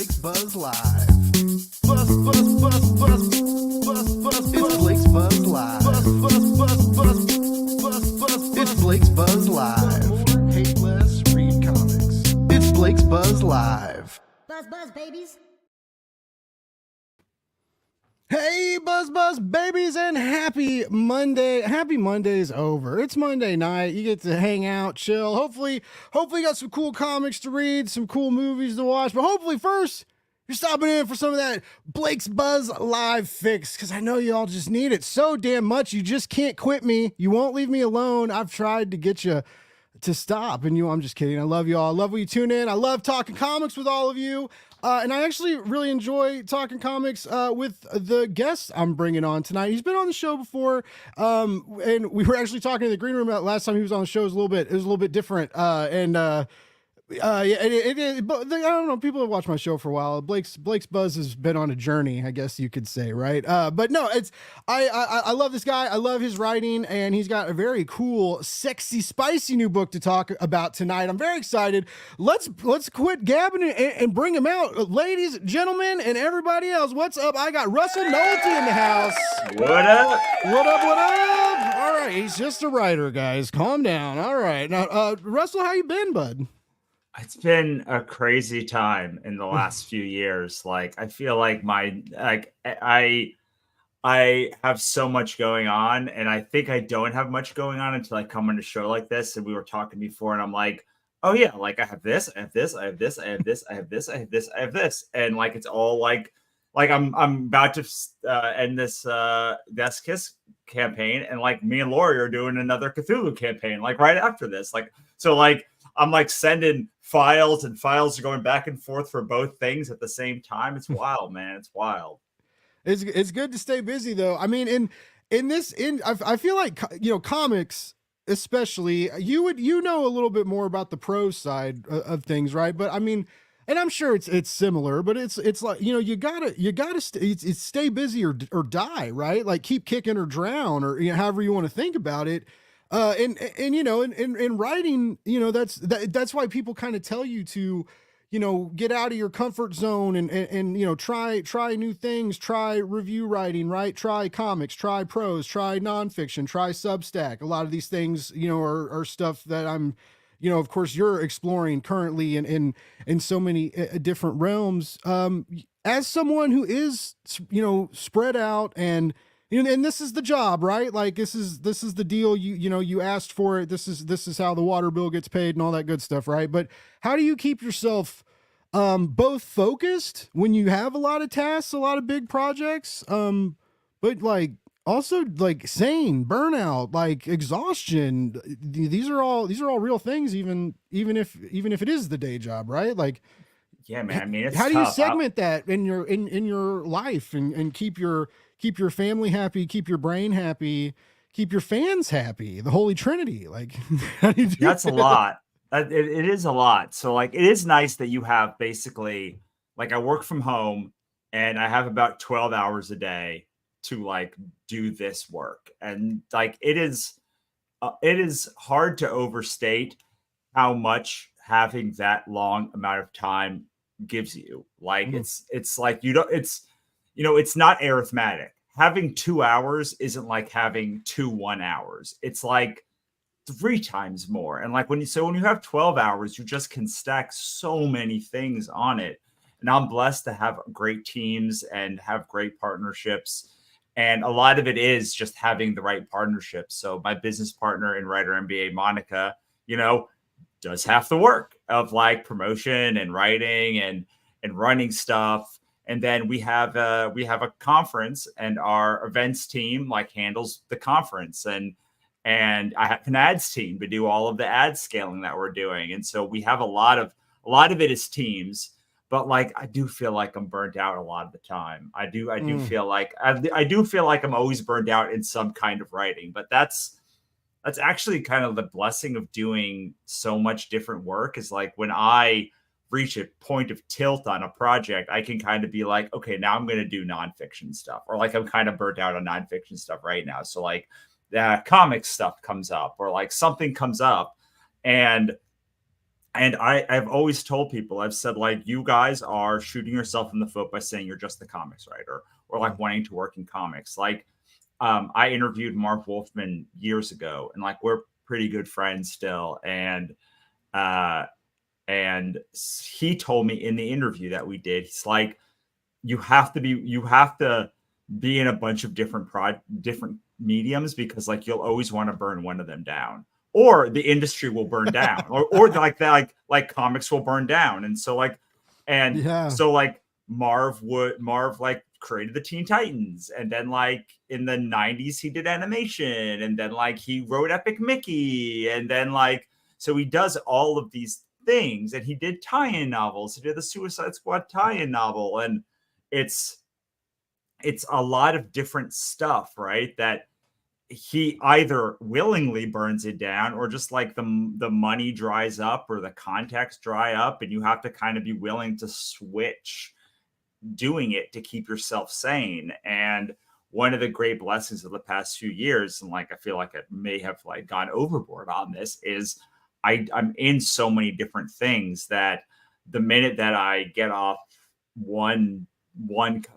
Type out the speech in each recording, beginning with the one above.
Blake's Buzz Live. Buzz, buzz, buzz, buzz, buzz, buzz. It's Blake's Buzz Live. Buzz, buzz, buzz, buzz, buzz, buzz. It's Blake's Buzz Live. More, hate less, read comics. It's Blake's Buzz Live. Buzz, buzz, babies. Hey, buzz babies, and happy Monday. Happy Monday's over. It's Monday night. You get to hang out, chill. Hopefully you got some cool comics to read, some cool movies to watch. But hopefully first, you're stopping in for some of that Blake's Buzz Live fix, because I know you all just need it so damn much. You just can't quit me. You won't leave me alone. I've tried to get you to stop, and I'm just kidding. I love you all. I love when you tune in. I love talking comics with all of you. And I actually really enjoy talking comics with the guest I'm bringing on tonight. He's been on the show before, and we were actually talking in the green room about last time he was on the show. It was a little bit different. But I don't know. People have watched my show for a while. Blake's Buzz has been on a journey, I guess you could say, right? But no, I love this guy. I love his writing, and he's got a very cool, sexy, spicy new book to talk about tonight. I'm very excited. Let's quit gabbing and bring him out, ladies, gentlemen, and everybody else. What's up? I got Russell Nohelty in the house. What up? What up? What up? All right, he's just a writer, guys. Calm down. All right, now, Russell, how you been, bud? It's been a crazy time in the last few years. Like, I feel like I have so much going on, and I think I don't have much going on until I come on a show like this. And we were talking before, and I'm like, oh yeah, like I have this, I have this, I have this, I have this, I have this, I have this, I have this. And like, it's all like I'm about to end this Death Kiss campaign, and like me and Lori are doing another Cthulhu campaign, like right after this. Like, so like, I'm like sending files, and files are going back and forth for both things at the same time. It's wild, man. It's wild. It's good to stay busy though. I mean, I feel like, comics, especially, you know a little bit more about the prose side of things, right? But I mean, and I'm sure it's similar, but it's like, you gotta stay busy or die, right? Like keep kicking or drown, or however you want to think about it. In writing, that's why people kind of tell you to, get out of your comfort zone and try new things, try review writing, right? Try comics, try prose, try nonfiction, try Substack. A lot of these things, are stuff that I'm, of course you're exploring currently in so many different realms. As someone who is, spread out and this is the job, right? Like this is the deal. You asked for it. This is how the water bill gets paid and all that good stuff, right? But how do you keep yourself both focused when you have a lot of tasks, a lot of big projects, but like also like sane, burnout, like exhaustion? These are all real things, even if it is the day job, right? Like, yeah, man. I mean, it's how do tough. you segment that in your life and keep your family happy, keep your brain happy, keep your fans happy, the Holy Trinity? Like, how do you do That's that? a lot. It is a lot. So like, it is nice that you have basically, like, I work from home and I have about 12 hours a day to like do this work. And like, it is hard to overstate how much having that long amount of time gives you. Like, it's like, it's not arithmetic. Having 2 hours isn't like having 2 1 hours. It's like 3 times more. And like when you have 12 hours, you just can stack so many things on it. And I'm blessed to have great teams and have great partnerships. And a lot of it is just having the right partnerships. So my business partner and writer MBA, Monica, does half the work of like promotion and writing and running stuff. And then we have a conference, and our events team like handles the conference, and I have an ads team to do all of the ad scaling that we're doing. And so we have a lot of it is teams, but like, I do feel like I'm burnt out a lot of the time. I do feel like I'm always burned out in some kind of writing, but that's actually kind of the blessing of doing so much different work, is like when I reach a point of tilt on a project, I can kind of be like, okay, now I'm going to do nonfiction stuff, or like I'm kind of burnt out on nonfiction stuff right now. So like the comic stuff comes up, or like something comes up, and And I've always told people, I've said, like, you guys are shooting yourself in the foot by saying you're just the comics writer, or like wanting to work in comics. Like, I interviewed Marv Wolfman years ago, and like we're pretty good friends still. Uh, and he told me in the interview that we did, he's like, you have to be in a bunch of different mediums, because like you'll always want to burn one of them down, or the industry will burn down, or like that, like comics will burn down. And so like, and Yeah. so like Marv like created the Teen Titans, and then like in the 90s he did animation, and then like he wrote Epic Mickey, and then like, so he does all of these things, and he did tie-in novels. He did the Suicide Squad tie-in novel, and it's a lot of different stuff, right? That he either willingly burns it down, or just like the money dries up, or the contacts dry up, and you have to kind of be willing to switch doing it to keep yourself sane. And one of the great blessings of the past few years, and like I feel like I may have like gone overboard on this, is I'm in so many different things that the minute that I get off one,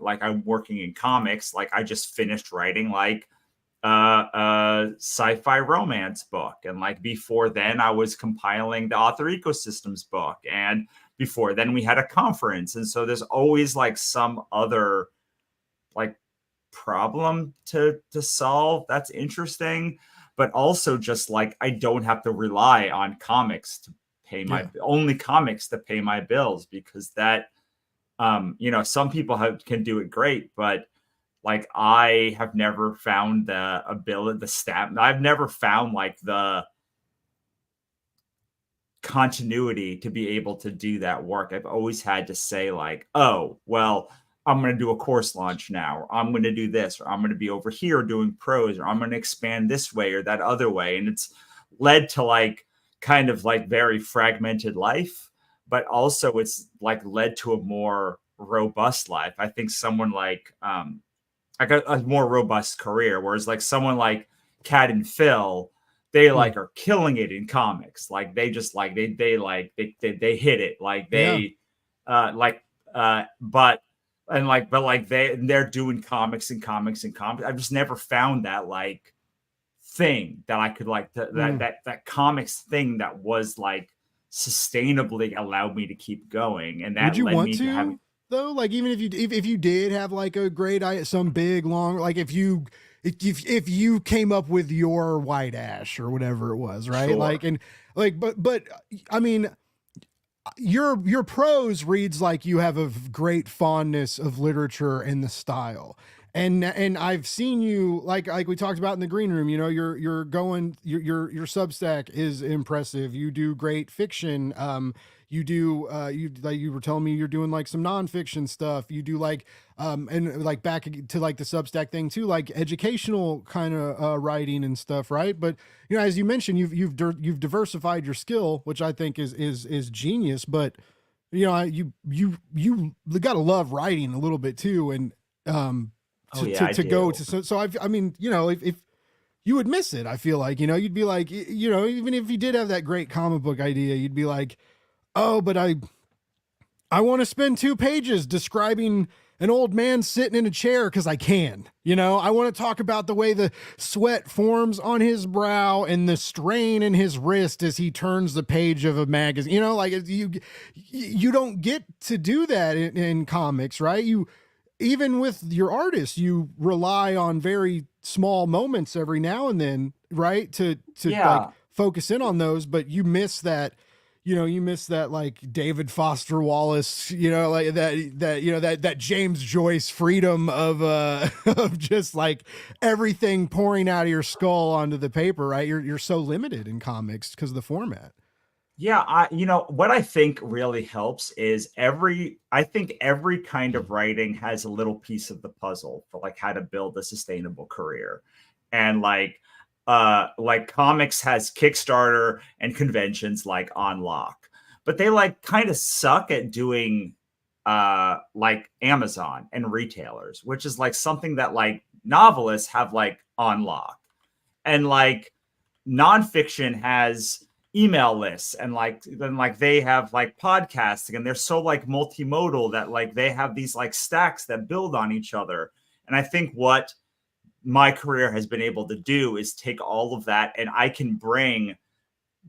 like I'm working in comics, like I just finished writing like a sci-fi romance book, and like before then I was compiling the Author Ecosystems book, and before then we had a conference. And so there's always like some other like problem to solve that's interesting, but also just like I don't have to rely on comics to pay my only comics to pay my bills, because that some people can do it great, but like I have never found the ability, I've never found like the continuity to be able to do that work. I've always had to say like, oh, well, I'm going to do a course launch now, or I'm going to do this, or I'm going to be over here doing prose, or I'm going to expand this way or that other way. And it's led to like kind of like very fragmented life, but also it's like led to a more robust life. I think someone like a more robust career, whereas like someone like Kat and Phil, they like are killing it in comics. Like they just like they hit it like they but they're doing comics and comics and comics. I've just never found that like thing that I could like that comics thing that was like sustainably allowed me to keep going. And that would you led want me to having, though, like even if you did have like a great some big long, like if you came up with your White Ash or whatever it was, right? Sure. Like, and like, but I mean, your prose reads like you have a great fondness of literature and the style. And I've seen you like we talked about in the green room, your Substack is impressive. You do great fiction. You do you were telling me you're doing like some nonfiction stuff. You do like and like back to like the Substack thing too, like educational kind of writing and stuff, right? But as you mentioned, you've diversified your skill, which I think is genius. But you got to love writing a little bit too, and I mean, if you would miss it, I feel like, you'd be like, even if you did have that great comic book idea, you'd be like, oh, but I want to spend 2 pages describing an old man sitting in a chair because I can. I want to talk about the way the sweat forms on his brow and the strain in his wrist as he turns the page of a magazine. Like you don't get to do that in comics, right? Even with your artists, you rely on very small moments every now and then, right? To like focus in on those, but you miss that, like David Foster Wallace, like that James Joyce freedom of of just like everything pouring out of your skull onto the paper, right? You're so limited in comics because of the format. Yeah, what I think really helps is every kind of writing has a little piece of the puzzle for like how to build a sustainable career. And like comics has Kickstarter and conventions like On Lock, but they like kind of suck at doing like Amazon and retailers, which is like something that like novelists have like On Lock. And like nonfiction has email lists, and like then like they have like podcasting, and they're so like multimodal that like they have these like stacks that build on each other. And I think what my career has been able to do is take all of that, and I can bring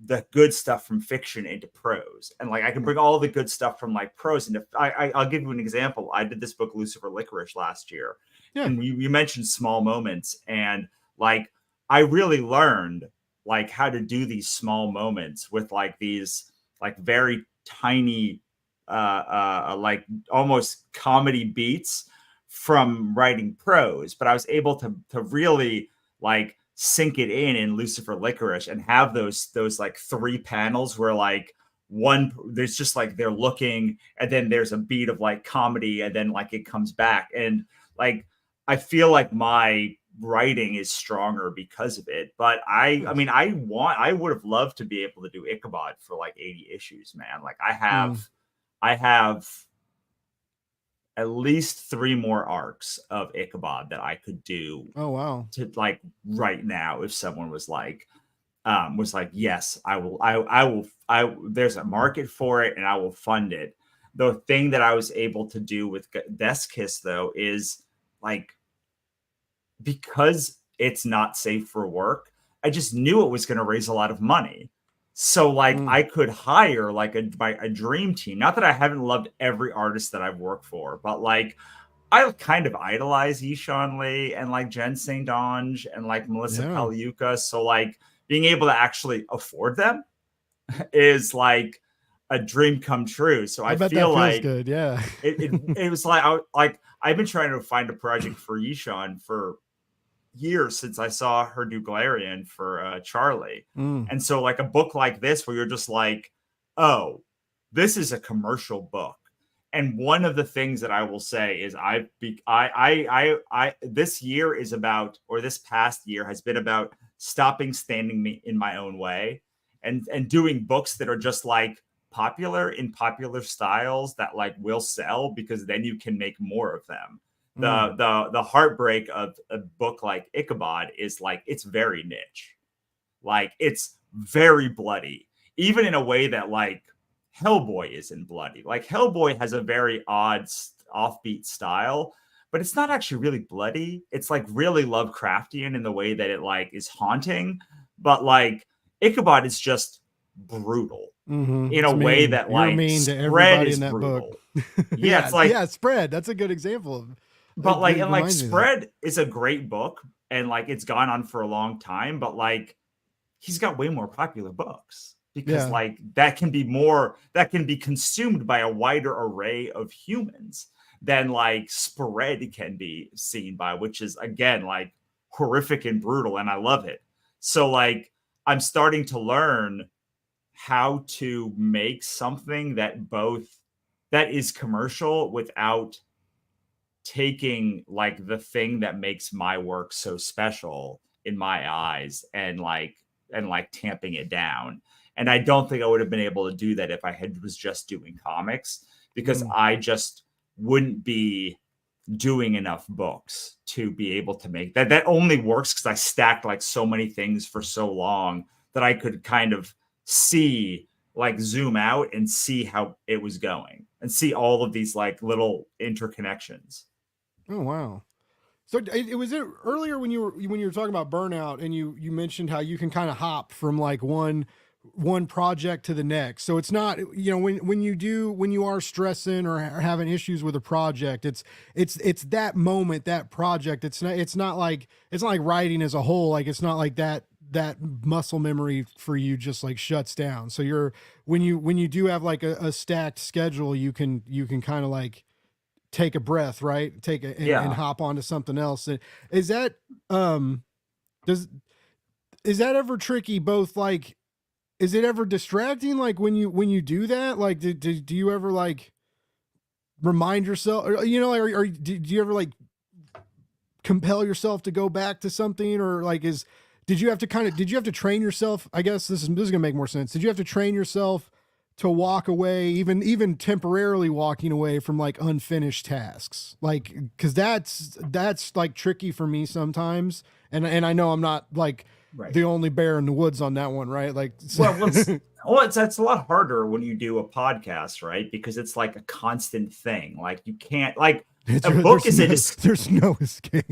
the good stuff from fiction into prose, and like I can bring all the good stuff from like prose into. I'll give you an example. I did this book Lucifer Licorice last year, and you mentioned small moments, and like I really learned like how to do these small moments with like these like very tiny like almost comedy beats from writing prose, but I was able to really like sink it in Lucifer Licorice and have those like 3 panels where like one there's just like they're looking, and then there's a beat of like comedy, and then like it comes back, and like I feel like my writing is stronger because of it. But I mean I would have loved to be able to do Ichabod for like 80 issues, man. Like I have at least 3 more arcs of Ichabod that I could do. Oh wow. To like right now, if someone was like yes, I will there's a market for it and I will fund it. The thing that I was able to do with Desk Kiss though is like, because it's not safe for work, I just knew it was going to raise a lot of money. So like I could hire like a dream team. Not that I haven't loved every artist that I've worked for, but like I kind of idolize Ishan Lee and like Jen St. Onge and like Melissa Paliuka. So like being able to actually afford them is like a dream come true. So I bet feel that feels like good. Yeah. it was like I've been trying to find a project for Ishan for years since I saw her do Galarian for Charlie. And so like a book like this where you're just like, oh, this is a commercial book. And one of the things that I will say is this year is about, or this past year has been about stopping standing me in my own way and doing books that are just like popular in popular styles that like will sell, because then you can make more of them. The heartbreak of a book like Ichabod is like it's very niche. Like it's very bloody, even in a way that like Hellboy isn't bloody. Like Hellboy has a very odd offbeat style, but it's not actually really bloody. It's like really Lovecraftian in the way that it like is haunting, but like Ichabod is just brutal in a way that like mean to Spread everybody is in that brutal. book. Yeah, it's like Spread. That's a good example of. But like, and like Spread is a great book, and like it's gone on for a long time, but like he's got way more popular books because like that can be consumed by a wider array of humans than like Spread can be seen by, which is again like horrific and brutal, and I love it. So like I'm starting to learn how to make something that is commercial without taking like the thing that makes my work so special in my eyes and tamping it down. And I don't think I would have been able to do that if I was just doing comics, because I just wouldn't be doing enough books to be able to make that. That only works because I stacked like so many things for so long that I could kind of see, like zoom out and see how it was going and see all of these like little interconnections. Oh wow! So it was earlier when you were talking about burnout, and you mentioned how you can kind of hop from like one project to the next. So it's not, you know, when you are stressing or having issues with a project, it's that moment, that project. It's not like writing as a whole. Like it's not like that muscle memory for you just like shuts down. So when you do have like a stacked schedule, you can kind of like take a breath, right? And hop onto something else. Is that is that ever tricky? Both like, is it ever distracting? Like when you do that, like, do you ever like remind yourself, or, you know, or do you ever like compel yourself to go back to something, or like did you have to train yourself? I guess this is gonna make more sense. Did you have to train yourself to walk away, even temporarily walking away from like unfinished tasks? Like, cause that's like tricky for me sometimes. And I know I'm not like Right. the only bear in the woods on that one, right? Like, It's a lot harder when you do a podcast, right? Because it's like a constant thing. Like you can't like a book is there's no escape.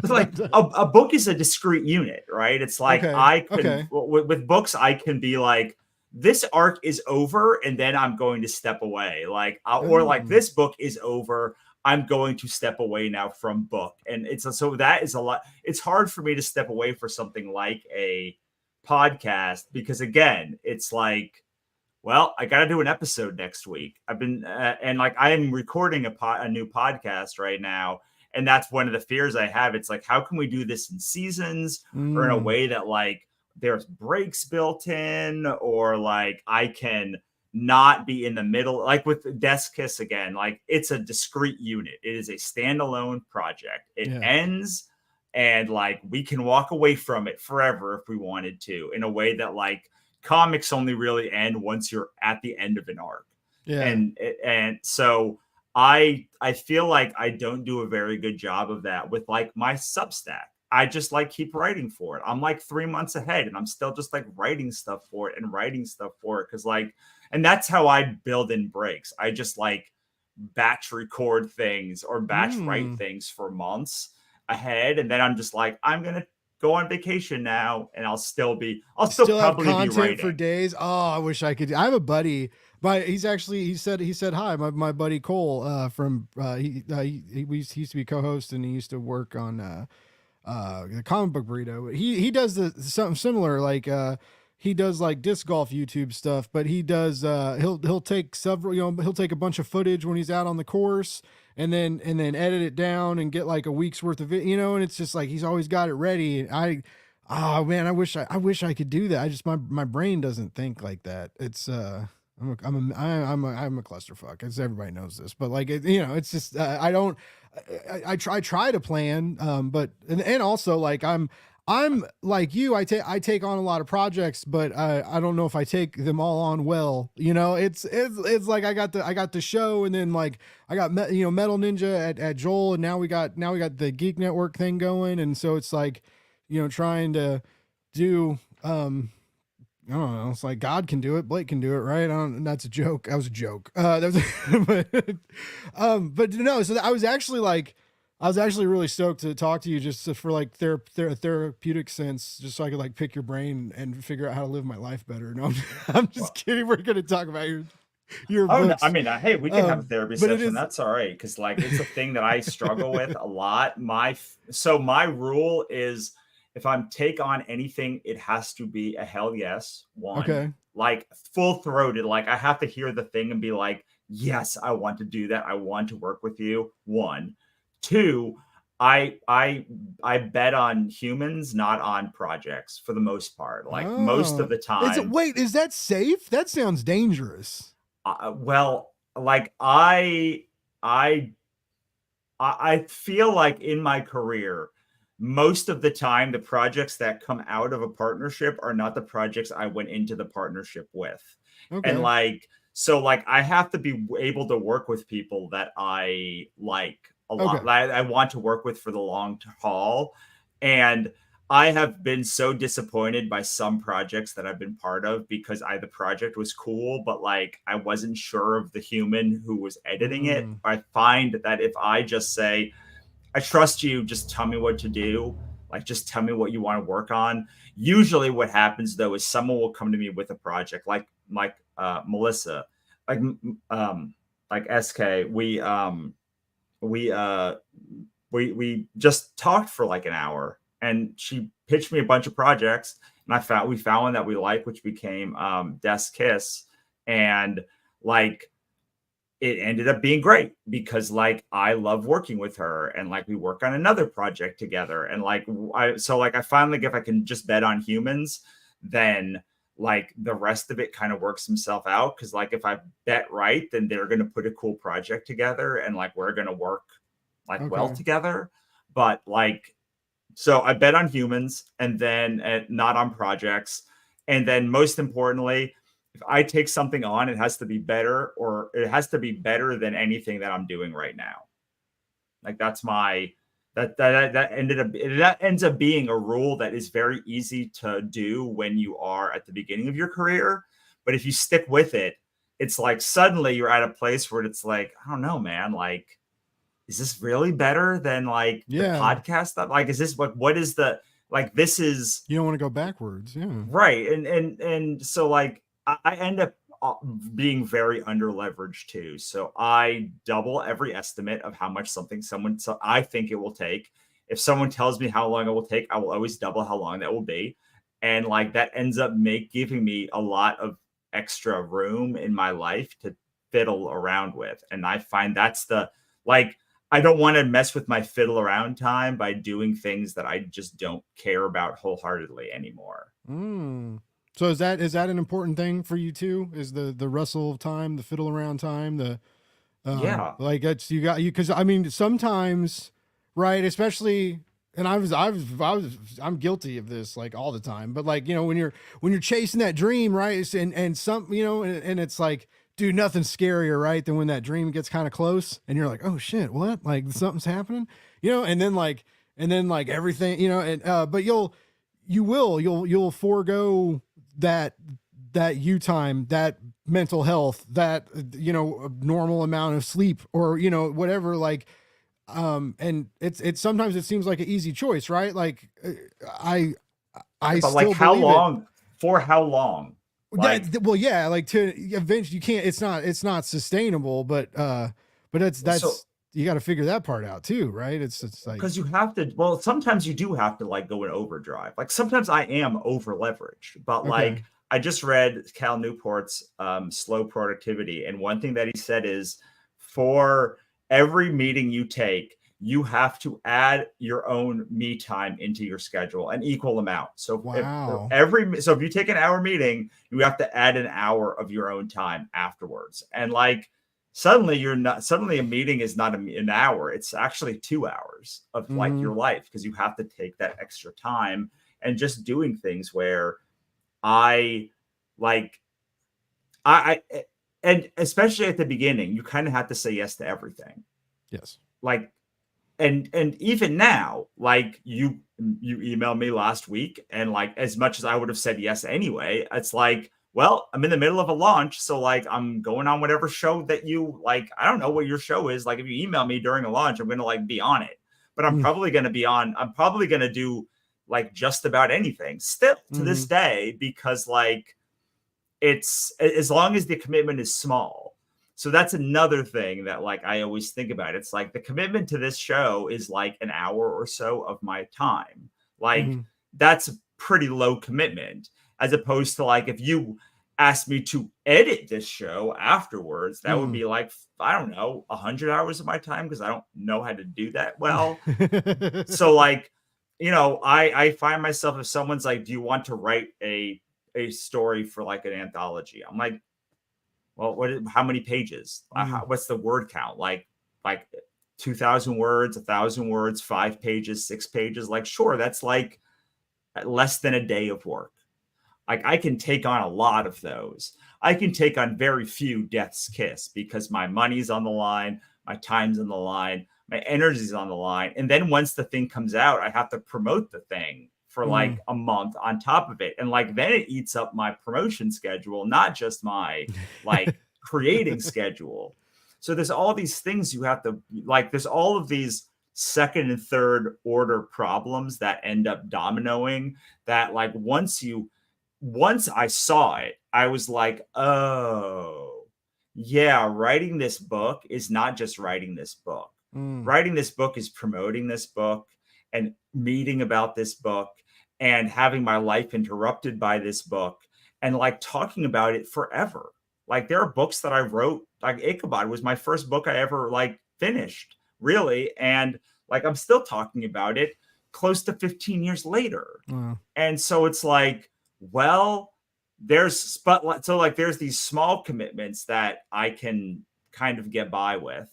like a book is a discrete unit, right? It's like Okay. I can Okay. with books I can be like this arc is over and then I'm going to step away, like or like Oh. this book is over, I'm going to step away now from book. And it's so that is a lot. It's hard for me to step away for something like a podcast because again, it's like, well, I got to do an episode next week. I've been and like I am recording a new podcast right now, and that's one of the fears I have. It's like, how can we do this in seasons or in a Mm. way that like there's breaks built in, or like I can not be in the middle, like with Desk Kiss again, like it's a discrete unit. It is a standalone project. It Yeah. ends and like we can walk away from it forever if we wanted to, in a way that like comics only really end once you're at the end of an arc. Yeah. And so I feel like I don't do a very good job of that with like my Substack. I just like keep writing for it. I'm like 3 months ahead and I'm still just like writing stuff for it and writing stuff for it. Cause like, and that's how I build in breaks. I just like batch record things or batch write Mm. things for months ahead. And then I'm just like, I'm going to go on vacation now and I'll still Still have probably be content for writing. days. Oh, I wish I could. I have a buddy, but he said hi. My buddy Cole from he used to be co-host and he used to work on the comic book burrito. He does something similar, like he does like disc golf YouTube stuff, but he does he'll take several, he'll take a bunch of footage when he's out on the course and then edit it down and get like a week's worth of it, and it's just like he's always got it ready. Oh man, I wish I could do that. I just my brain doesn't think like that. It's I'm a clusterfuck. As everybody knows this, but like it's just I don't. I try to plan, but and also like I'm like you. I take on a lot of projects, but I don't know if I take them all on well. It's like I got the show, and then like I got Metal Ninja at Joel, and now we got the Geek Network thing going, and so it's like trying to do I don't know. It's like God can do it, Blake can do it, right? That's a joke. That was a joke. That was, but no. So I was actually really stoked to talk to you, just for like therapeutic sense, just so I could like pick your brain and figure out how to live my life better. No, I'm just kidding. We're gonna talk about your Oh, no, books. I mean, hey, we can have a therapy but it session. is That's all right. Cause like, it's a thing that I struggle with a lot. My rule is if I'm take on anything, it has to be a hell yes. One, okay. like full throated. Like I have to hear the thing and be like, yes, I want to do that. I want to work with you. One, two, I bet on humans, not on projects for the most part. Like most of Oh, the time. is that safe? That sounds dangerous. Well, like I feel like in my career, most of the time, the projects that come out of a partnership are not the projects I went into the partnership with. And Okay. like, so like I have to be able to work with people that I like a lot. Okay. I want to work with for the long haul. And I have been so disappointed by some projects that I've been part of because the project was cool, but like I wasn't sure of the human who was editing it. Mm, I find that if I just say, I trust you, just tell me what to do, like just tell me what you want to work on. Usually what happens though is someone will come to me with a project like Melissa, like like SK. We just talked for like an hour and she pitched me a bunch of projects and we found one that we like, which became Desk Kiss. And like it ended up being great because like I love working with her and like we work on another project together. And like I finally, if I can just bet on humans, then like the rest of it kind of works himself out. Cause like if I bet right, then they're going to put a cool project together and like we're going to work like well okay. together. But like, so I bet on humans and then not on projects. And then most importantly, if I take something on, it has to be better, or it has to be better than anything that I'm doing right now. Like that's That ends up being a rule that is very easy to do when you are at the beginning of your career. But if you stick with it, it's like suddenly you're at a place where it's like, I don't know, man, like, is this really better than like the podcast stuff? Like, is this what is the, like, this is, you don't want to go backwards. Yeah. Right. And so like I end up being very under leveraged too. So I double every estimate of how much so I think it will take. If someone tells me how long it will take, I will always double how long that will be. And like that ends up giving me a lot of extra room in my life to fiddle around with. And I find that's I don't want to mess with my fiddle around time by doing things that I just don't care about wholeheartedly anymore. So is that an important thing for you too? Is the wrestle of time, the fiddle around time, like that's because I mean sometimes, right? Especially, and I'm guilty of this like all the time. But like when you're chasing that dream, right? And some and it's like, dude, nothing's scarier, right, than when that dream gets kind of close and you're like, oh shit, what? Like something's happening, and then like everything, and but you'll forego that you time, that mental health, that normal amount of sleep or whatever, like and it's sometimes it seems like an easy choice, right? Like I but still like how believe long it. For how long? Like, like to eventually you can't, it's not sustainable, but that's So, you got to figure that part out too, right? It's like, because you have to, well, sometimes you do have to like go in overdrive. Like sometimes I am over leveraged, but like I just read Cal Newport's Slow Productivity, and one thing that he said is for every meeting you take, you have to add your own me time into your schedule, an equal amount. So wow. if you take an hour meeting, you have to add an hour of your own time afterwards. And like suddenly a meeting is not an hour. It's actually 2 hours of like your life, because you have to take that extra time and just doing things where and especially at the beginning, you kind of have to say yes to everything. Yes. Like, and even now, like you emailed me last week, and like as much as I would have said yes anyway, it's like, well, I'm in the middle of a launch, so like I'm going on whatever show that you like. I don't know what your show is. Like if you email me during a launch, I'm going to like be on it, but I'm probably going to do like just about anything still to this day, because like it's, as long as the commitment is small. So that's another thing that like I always think about. It's like the commitment to this show is like an hour or so of my time. Like that's a pretty low commitment, as opposed to like if you asked me to edit this show afterwards, that would be like, I don't know, 100 hours of my time, because I don't know how to do that well. So like, I find myself, if someone's like, do you want to write a story for like an anthology? I'm like, well, how many pages? What's the word count? Like 2,000 words, 1,000 words, 5 pages, 6 pages. Like, sure, that's like less than a day of work. Like I can take on a lot of those. I can take on very few death's kiss, because my money's on the line, my time's on the line, my energy's on the line. And then once the thing comes out, I have to promote the thing for like a month on top of it. And like, then it eats up my promotion schedule, not just my like creating schedule. So there's all these things you have to like, there's all of these second and third order problems that end up dominoing that like, once I saw it, I was like, oh yeah, writing this book is not just writing this book. Writing this book is promoting this book and meeting about this book and having my life interrupted by this book and like talking about it forever. Like there are books that I wrote, like Ichabod was my first book I ever like finished, really. And like, I'm still talking about it close to 15 years later. And so it's like, well, there's these small commitments that I can kind of get by with,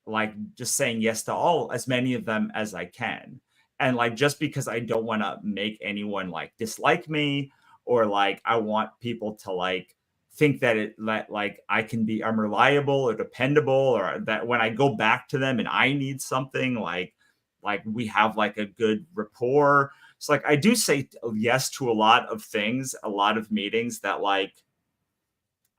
like just saying yes to as many of them as I can. And like, just because I don't want to make anyone like dislike me, or like I want people to like think that I'm reliable or dependable, or that when I go back to them and I need something, like like we have like a good rapport. So like I do say yes to a lot of things, a lot of meetings that like,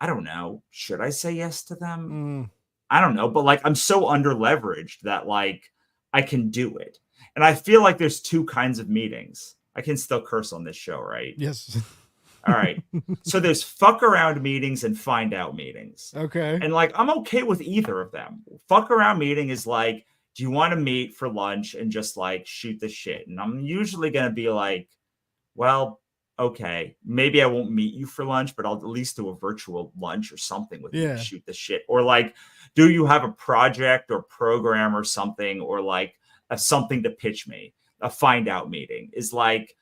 I don't know, should I say yes to them? Mm, I don't know, but like I'm so under leveraged that like I can do it. And I feel like there's two kinds of meetings. I can still curse on this show, right? yes. All right. So there's fuck around meetings and find out meetings. Okay. And like I'm okay with either of them. Fuck around meeting is like, do you want to meet for lunch and just like shoot the shit? And I'm usually gonna be like, well, okay, maybe I won't meet you for lunch, but I'll at least do a virtual lunch or something with you to Yeah. shoot the shit. Or like, do you have a project or program or something, or like something to pitch me? A find out meeting is like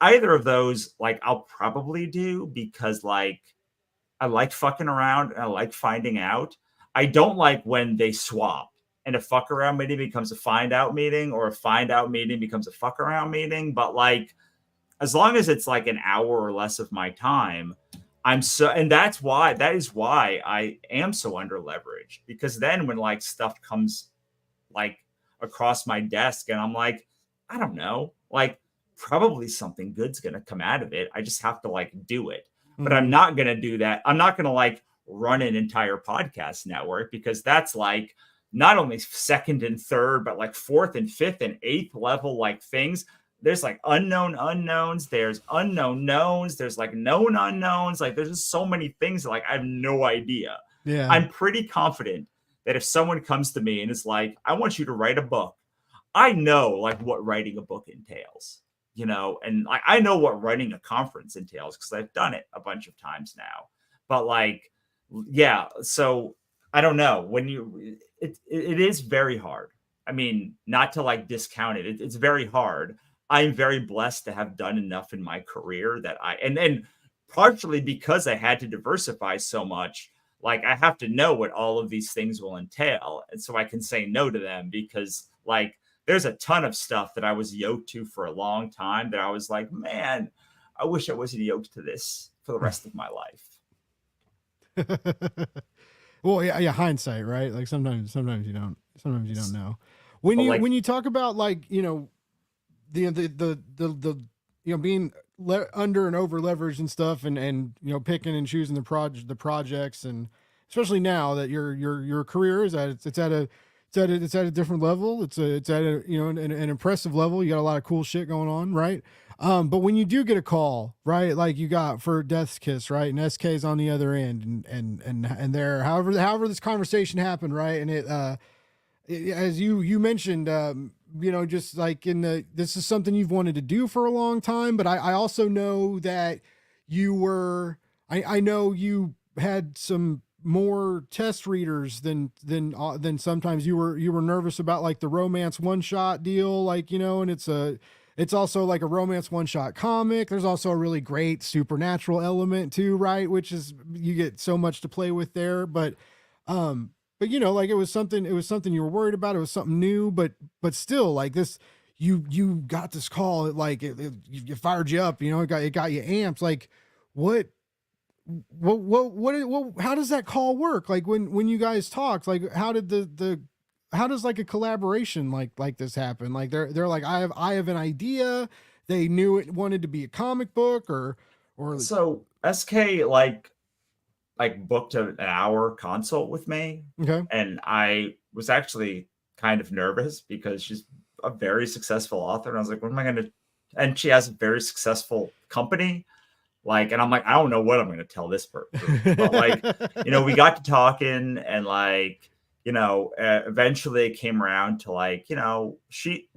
either of those, like I'll probably do because like I like fucking around and I like finding out. I don't like when they swap and a fuck around meeting becomes a find out meeting, or a find out meeting becomes a fuck around meeting. But like, as long as it's like an hour or less of my time, and that is why I am so under leveraged, because then when like stuff comes like across my desk and I'm like, I don't know, like probably something good's going to come out of it. I just have to like do it. But I'm not going to do that. I'm not going to like run an entire podcast network, because that's like not only second and third, but like fourth and fifth and eighth level like things. There's like unknown unknowns, there's unknown knowns, there's like known unknowns. Like there's just so many things that like I have no idea. Yeah. I'm pretty confident that if someone comes to me and is like, I want you to write a book, I know like what writing a book entails, you know, and I know what running a conference entails because I've done it a bunch of times now. But like, yeah, so I don't know, when it is very hard. I mean, not to like discount it, it's very hard. I'm very blessed to have done enough in my career that and partially because I had to diversify so much, like I have to know what all of these things will entail. And so I can say no to them, because like there's a ton of stuff that I was yoked to for a long time that I was like, man, I wish I wasn't yoked to this for the rest of my life. Well, yeah, hindsight, right? Like sometimes you don't know. When But you like, when you talk about like, you know, the you know, being under and over leveraged and stuff, and you know, picking and choosing the projects, and especially now that your career is it's at a different level. It's at a, you know, an impressive level. You got a lot of cool shit going on, right? But when you do get a call, right, like you got for Death's Kiss, right, and SK's on the other end, and there, however this conversation happened, right, and as you mentioned, you know, just like this is something you've wanted to do for a long time, but I also know that you were, I know you had some more test readers than sometimes. You were nervous about like the romance one shot deal, like, you know, and it's also like a romance one shot comic. There's also a really great supernatural element too, right? Which is, you get so much to play with there, but you know, like it was something you were worried about. It was something new, but still, like this, you got this call, it fired you up, you know, it got you amped. Like what, how does that call work? Like when you guys talked, like how does like a collaboration like this happen? Like they're like, I have an idea. They knew it wanted to be a comic book, or so SK like booked an hour consult with me. okay. And I was actually kind of nervous because she's a very successful author. And I was like, what am I going to, and she has a very successful company. Like, and I'm like, I don't know what I'm going to tell this person, but like, you know, we got to talking, and like, you know, eventually it came around to like, you know, she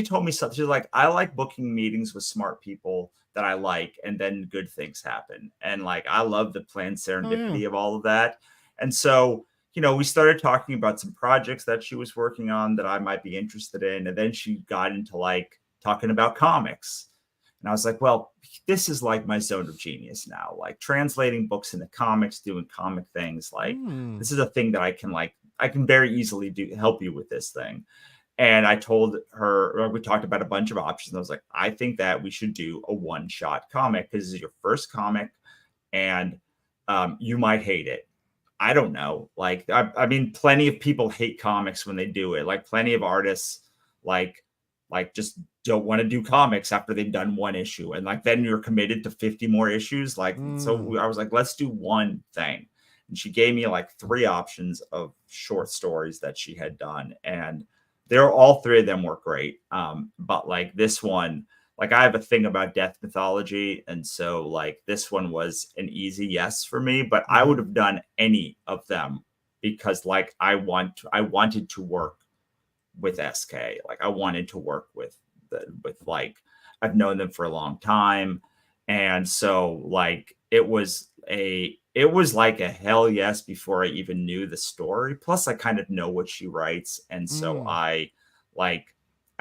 told me something. She's like, I like booking meetings with smart people that I like, and then good things happen. And like, I love the planned serendipity of all of that. And so, you know, we started talking about some projects that she was working on that I might be interested in. And then she got into like talking about comics. And I was like, well, this is like my zone of genius now, like translating books into comics, doing comic things. Like this is a thing that I can very easily help you with this thing. And I told her, we talked about a bunch of options. I was like, I think that we should do a one-shot comic because this is your first comic, and you might hate it. I don't know. Like, I mean, plenty of people hate comics when they do it. Like plenty of artists, like just don't want to do comics after they've done one issue, and like then you're committed to 50 more issues. Like so I was like, let's do one thing. And she gave me like 3 options of short stories that she had done, and they're all 3 of them were great. But like this one, like I have a thing about death mythology, and so like this one was an easy yes for me, but I would have done any of them because like I wanted to work with SK. Like I wanted to work with like I've known them for a long time, and so like it was like a hell yes before I even knew the story. Plus I kind of know what she writes, and so I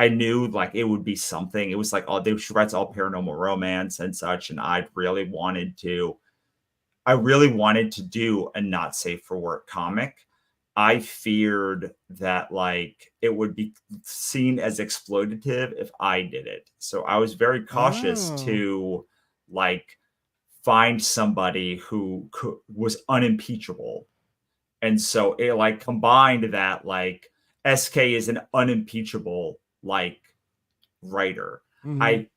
knew like it would be something. It was like she writes all paranormal romance and such, and I really wanted to do a not safe for work comic. I feared that like it would be seen as exploitative if I did it. So I was very cautious to like find somebody who was unimpeachable. And so it like combined that like SK is an unimpeachable like writer. I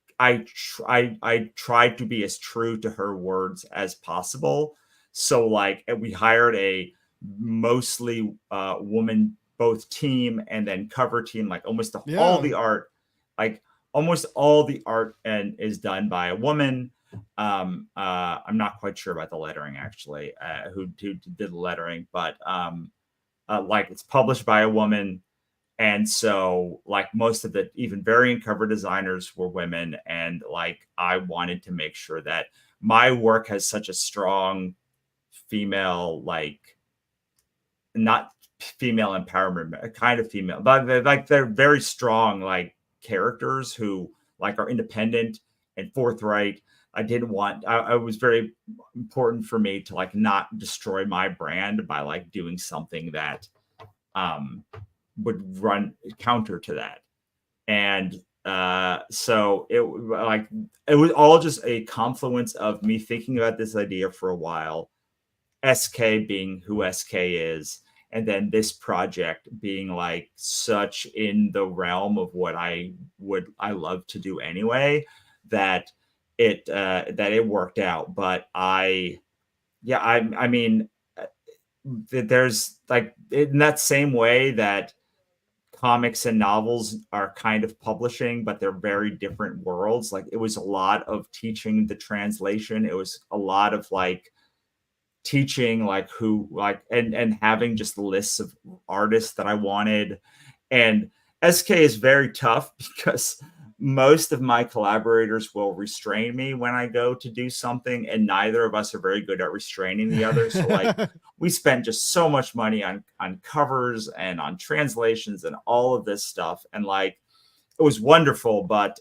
tried to be as true to her words as possible. So like we hired a mostly woman both team and then cover team, like almost all the art and is done by a woman. I'm not quite sure about the lettering actually, who did the lettering, but like it's published by a woman. And so like most of the even variant cover designers were women. And like, I wanted to make sure that my work has such a strong female, like not female empowerment, a kind of female, but they're very strong, like characters who like are independent and forthright. I was very important for me to like not destroy my brand by like doing something that would run counter to that. And so it was all just a confluence of me thinking about this idea for a while, SK being who SK is, and then this project being like such in the realm of what I love to do anyway, that it worked out. But I mean, there's like in that same way that comics and novels are kind of publishing, but they're very different worlds. Like it was a lot of teaching the translation. It was a lot of like teaching like who like and having just lists of artists that I wanted. And SK is very tough because most of my collaborators will restrain me when I go to do something, and neither of us are very good at restraining the other. So like we spent just so much money on covers and on translations and all of this stuff, and like it was wonderful. But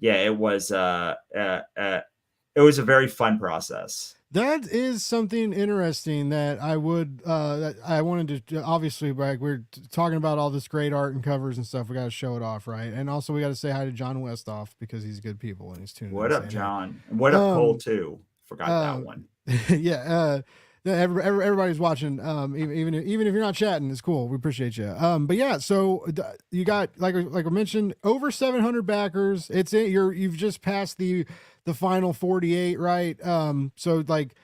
it was a very fun process. That is something interesting that I would that I wanted to obviously, like we're talking about all this great art and covers and stuff. We got to show it off, right? And also we got to say hi to John Westoff because he's good people and he's tuning in. What up, John? And what up, Cole too? Forgot that one. Yeah, everybody's watching. Even if you're not chatting, it's cool. We appreciate you. But yeah, so you got like I mentioned, over 700 backers. You've just passed the final 48, right? So like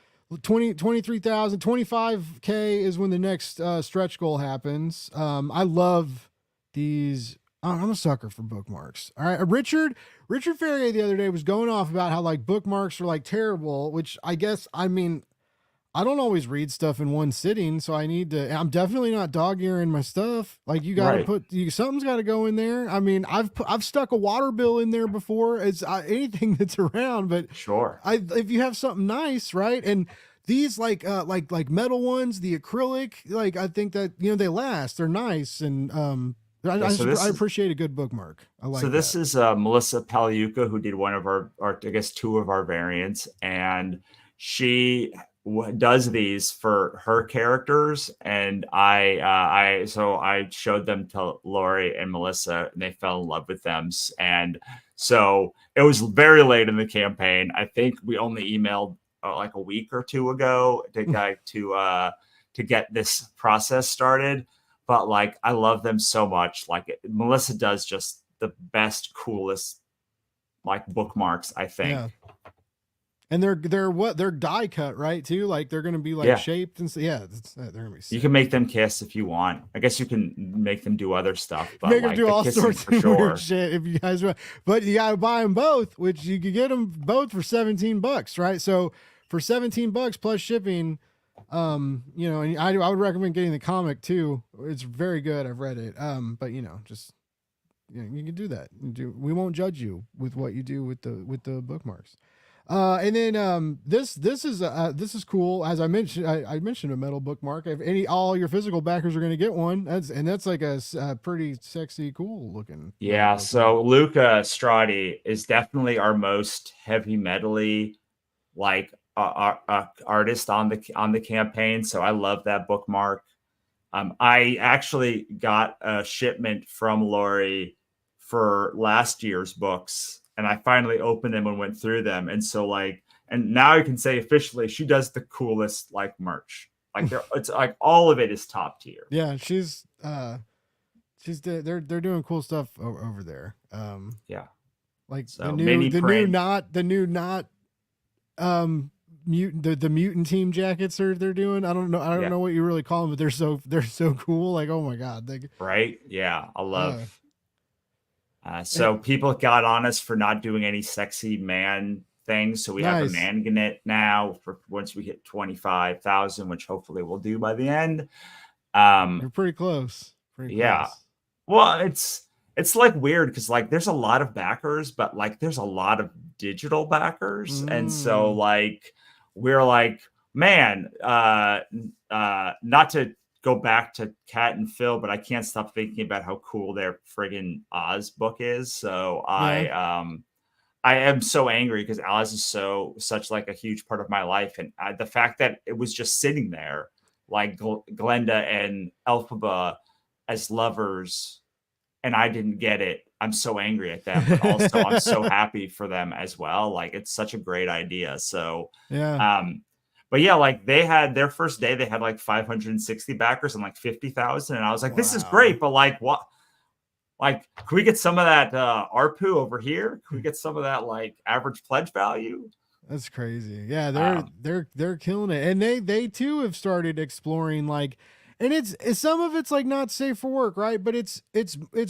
23,000, 25K is when the next stretch goal happens. I love these. I'm a sucker for bookmarks. All right. Richard Ferrier the other day was going off about how like bookmarks are like terrible, which I guess, I mean, I don't always read stuff in one sitting, so I'm definitely not dog-earing my stuff. Like you got to something's got to go in there. I mean, I've stuck a water bill in there before. It's anything that's around, but sure. If you have something nice, right? And these like metal ones, the acrylic, like I think that, they last, they're nice. And, I appreciate a good bookmark. I like this is Melissa Paliuka, who did one of our I guess 2 of our variants, and she does these for her characters, and I showed them to Lori and Melissa, and they fell in love with them. And so it was very late in the campaign. I think we only emailed like a week or 2 ago to get this process started. but like I love them so much. Like Melissa does just the best, coolest like bookmarks, I think. Yeah. And they're die cut, right? Too, like they're gonna be like Yeah. shaped and yeah, they're gonna be sick. You can make them kiss if you want. I guess you can make them do other stuff, but make like them do the all kissing sorts for of sure. weird shit if you guys want. But you gotta buy them both, which you could get them both for $17, right? So for $17 plus shipping, you know, and I would recommend getting the comic too. It's very good. I've read it. But you know, just you can do that. We won't judge you with what you do with the bookmarks. And then this is cool. As I mentioned, I mentioned a metal bookmark. If all your physical backers are going to get one, that's like a pretty sexy, cool looking. Yeah. So Luca Strati is definitely our most heavy metally like artist on the campaign. So I love that bookmark. I actually got a shipment from Lori for last year's books, and I finally opened them and went through them. And so like, and now I can say officially she does the coolest like merch. Like it's like all of it is top tier. Yeah, they're doing cool stuff over there. Yeah. Like so the new mutant team jackets they're doing. I don't know what you really call them, but they're so cool. Like, oh my God. Right. Yeah. I love, so people got on us for not doing any sexy man things. So we have a manganite now for once we hit 25,000, which hopefully we'll do by the end. You're pretty close. Yeah. Well, it's like weird because like there's a lot of backers, but like there's a lot of digital backers. And so like we're like, man, not to go back to Kat and Phil, but I can't stop thinking about how cool their friggin' Oz book is. So I am so angry because Oz is such like a huge part of my life. And the fact that it was just sitting there, like Glenda and Elphaba as lovers, and I didn't get it. I'm so angry at them, but also I'm so happy for them as well. Like it's such a great idea. So yeah. But yeah, like they had their first day, they had like 560 backers and like 50,000. And I was like, this is great. But like, what, like, can we get some of that ARPU over here? Can we get some of that like average pledge value? That's crazy. Yeah. They're killing it. And they too have started exploring like, and it's some of it's like not safe for work, right? But it's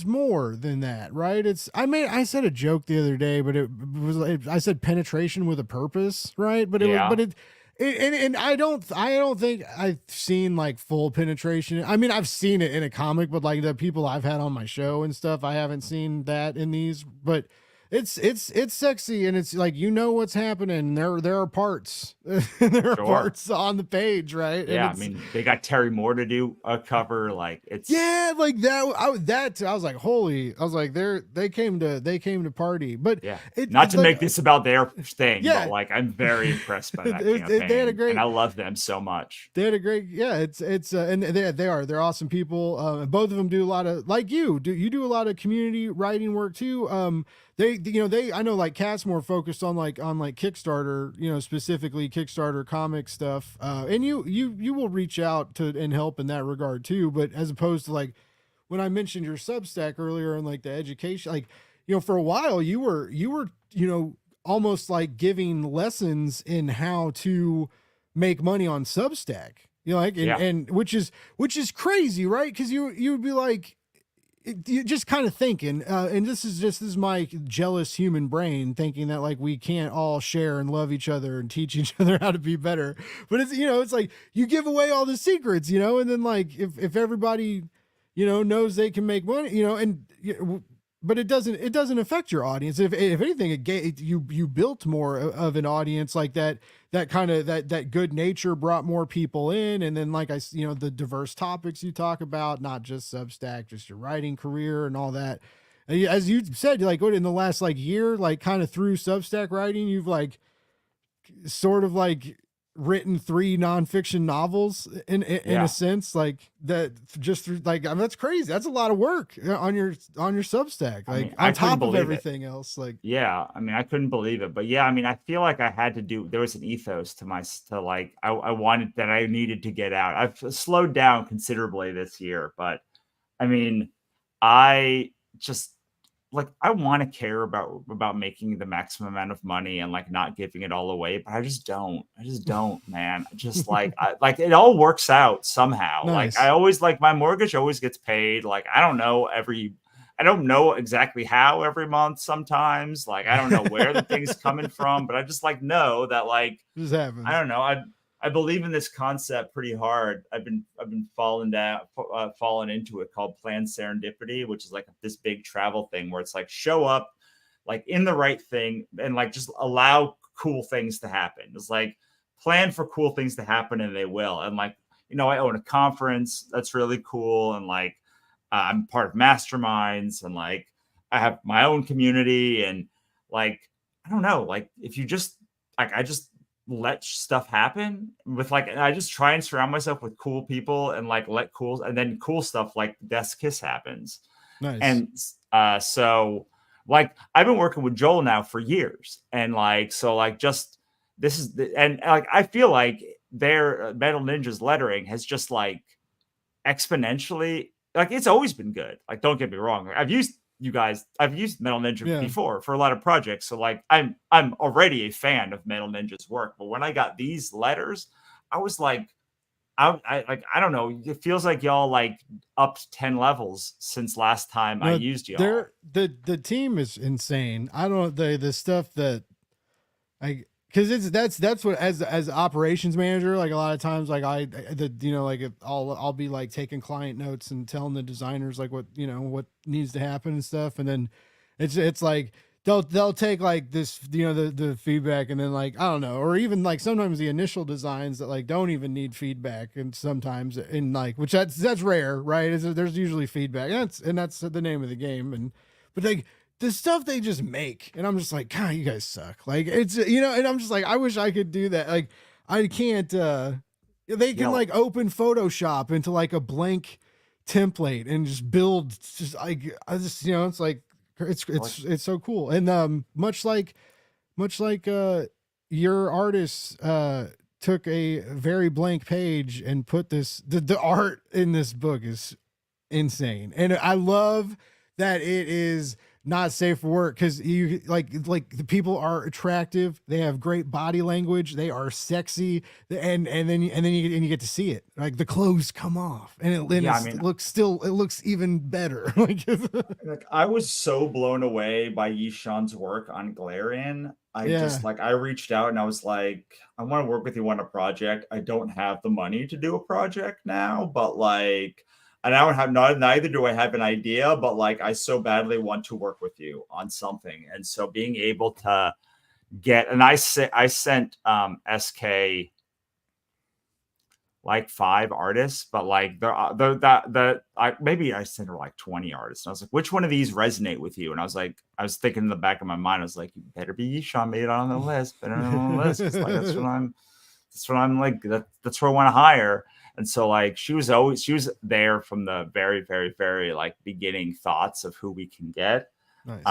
more than that, right? I said a joke the other day, but I said penetration with a purpose, right? But and I don't think I've seen like full penetration. I mean, I've seen it in a comic, but like the people I've had on my show and stuff, I haven't seen that in these. But it's sexy, and it's like, you know what's happening. There are parts. There are parts on the page, right? Yeah, I mean, they got Terry Moore to do a cover. Like it's like that. I was like, holy! I was like, they came to party, but yeah. Not to make this about their thing, yeah. But like, I'm very impressed by that campaign. They had a great, and I love them so much. They had a great, and they're awesome people. Both of them do a lot of you do a lot of community writing work too. I know like Kat's more focused on like Kickstarter, specifically Kickstarter comic stuff. And you will reach out to and help in that regard too. But as opposed to like when I mentioned your Substack earlier and like the education, like, for a while you were, almost like giving lessons in how to make money on Substack, and which is crazy, right? Cause you would be like, you just kind of thinking, and this is my jealous human brain thinking that like we can't all share and love each other and teach each other how to be better. But it's, it's like you give away all the secrets, and then like if everybody, knows they can make money, but it doesn't affect your audience. If anything, you built more of an audience like that kind of that good nature brought more people in. And then like the diverse topics you talk about, not just Substack, just your writing career and all that. And as you said, like in the last like year, like kind of through Substack writing, you've like sort of like written 3 nonfiction novels in a sense, like that, just through like, I mean, that's crazy. That's a lot of work on your Substack, like on top of everything else. Like, yeah, I mean, I couldn't believe it, but yeah, I mean, I feel like I had to do, there was an ethos I wanted that I needed to get out. I've slowed down considerably this year, but I mean, I just like I want to care about making the maximum amount of money and like not giving it all away, but I just don't. I just don't, man. Just like like it all works out somehow. Like I Nice. always like my mortgage always gets paid. Like I don't know exactly how every month sometimes. Like I don't know where the thing's coming from, but I just like know that like This I happens. don't know. I believe in this concept pretty hard. I've been falling into it called planned serendipity, which is like this big travel thing where it's like show up like in the right thing and like just allow cool things to happen. It's like plan for cool things to happen and they will. And like I own a conference that's really cool, and like I'm part of masterminds, and like I have my own community, and like I don't know, like if you just like I just let stuff happen with like I just try and surround myself with cool people and like let cool and then cool stuff like Death's Kiss happens. Nice. And so like I've been working with Joel now for years, and like so like just this is the, and like I feel like their Metal Ninja's lettering has just like exponentially like it's always been good. Like don't get me wrong, I've used Metal Ninja Yeah. before for a lot of projects, so like I'm already a fan of Metal Ninja's work, but when I got these letters I was like I don't know, it feels like y'all like upped 10 levels since last time I No, used y'all. they're the team is insane. I don't the stuff that I because it's that's what as operations manager, like a lot of times like like if I'll be like taking client notes and telling the designers like what needs to happen and stuff, and then it's like they'll take like this the feedback, and then like I don't know, or even like sometimes the initial designs that like don't even need feedback, and sometimes in like which that's rare, right? There's usually feedback, and that's the name of the game, and but like the stuff they just make, and I'm just like, God, you guys suck. Like it's and I'm just like, I wish I could do that. Like I can't. They can Yeah, like open Photoshop into like a blank template and just build. Just like I just it's like it's so cool, and much like your artist took a very blank page and put the art in this book is insane, and I love that it is not safe for work because you like the people are attractive, they have great body language, they are sexy, and then you get to see it, like the clothes come off and yeah, I mean, it looks even better. like I was so blown away by Yishan's work on Galarian. I Yeah, just like I reached out and I was like, I want to work with you on a project. I don't have the money to do a project now, but like I don't have neither do I have an idea, but like I so badly want to work with you on something. And so being able to get and I sent SK like 5 artists, but like maybe I sent her like 20 artists. And I was like, which one of these resonate with you? And I was thinking in the back of my mind, I was like, you better be Yishan made it on the list, better on the list. Cause like that's what I'm like, that's where I want to hire. And so like she was there from the very, very, very like beginning thoughts of who we can get. nice.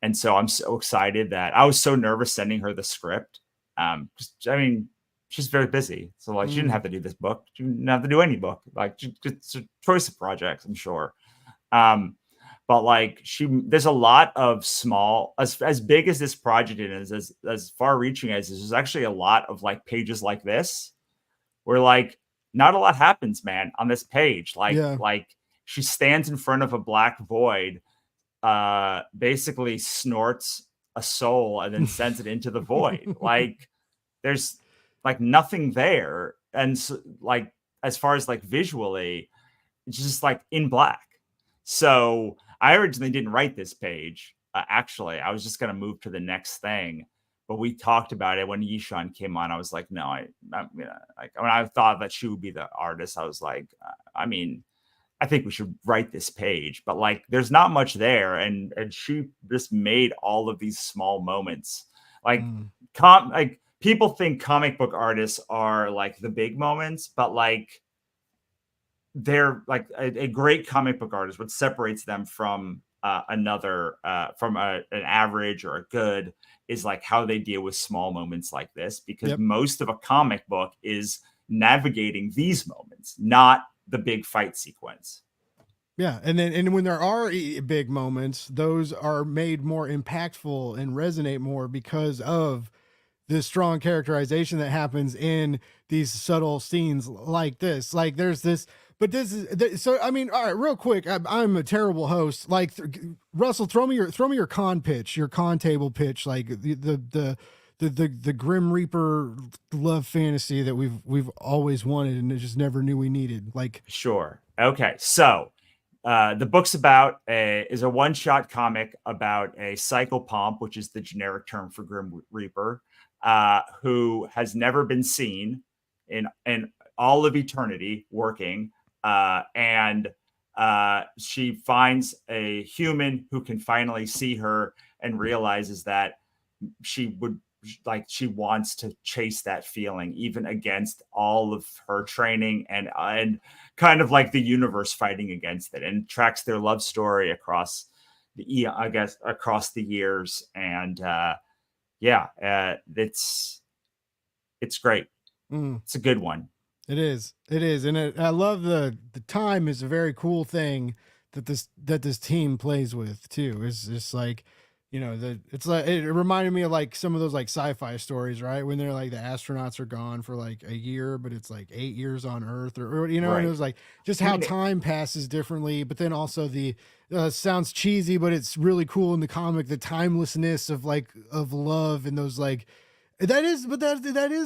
And so I'm so excited that I was so nervous sending her the script. I mean, she's very busy, so like she didn't have to do this book. She didn't have to do any book. Like it's a choice of projects, I'm sure. But like there's a lot of small, as big as this project is, as far reaching as this, there's actually a lot of like pages like this, where like not a lot happens, man, on this page. Yeah. Like she stands in front of a black void, basically snorts a soul and then sends it into the void. Like there's like nothing there, and so, like as far as like visually it's just like in black. So I originally didn't write this page, actually I was just going to move to the next thing, but we talked about it when Yishan came on. I was like, no, I'm gonna like when I thought that she would be the artist, I was like, I mean, I think we should write this page, but like there's not much there, and she just made all of these small moments like like people think comic book artists are like the big moments, but like they're like a great comic book artist. What separates them from an average or a good is like how they deal with small moments like this, because Yep. most of a comic book is navigating these moments, not the big fight sequence. Yeah, and when there are big moments, those are made more impactful and resonate more because of the strong characterization that happens in these subtle scenes like this. Like there's this, but this is so. I mean, all right, real quick, I'm a terrible host. Like Russell, throw me your con pitch, your con table pitch, like the Grim Reaper love fantasy that we've always wanted and just never knew we needed. Like, Sure. Okay. So the book's about is a one-shot comic about a psychopomp, which is the generic term for Grim Reaper, who has never been seen in all of eternity working, and she finds a human who can finally see her and realizes that she would she wants to chase that feeling even against all of her training and kind of like the universe fighting against it, and tracks their love story across across the years. And it's great. It's a good one. It is. And I love the time is a very cool thing that this team plays with too. It's just like, it's like, it reminded me of like some of those like sci-fi stories, right? When they're like the astronauts are gone for like a year, but it's like 8 years on Earth or and it was like just how time passes differently. But then also the sounds cheesy, but it's really cool in the comic, the timelessness of love and those like, that is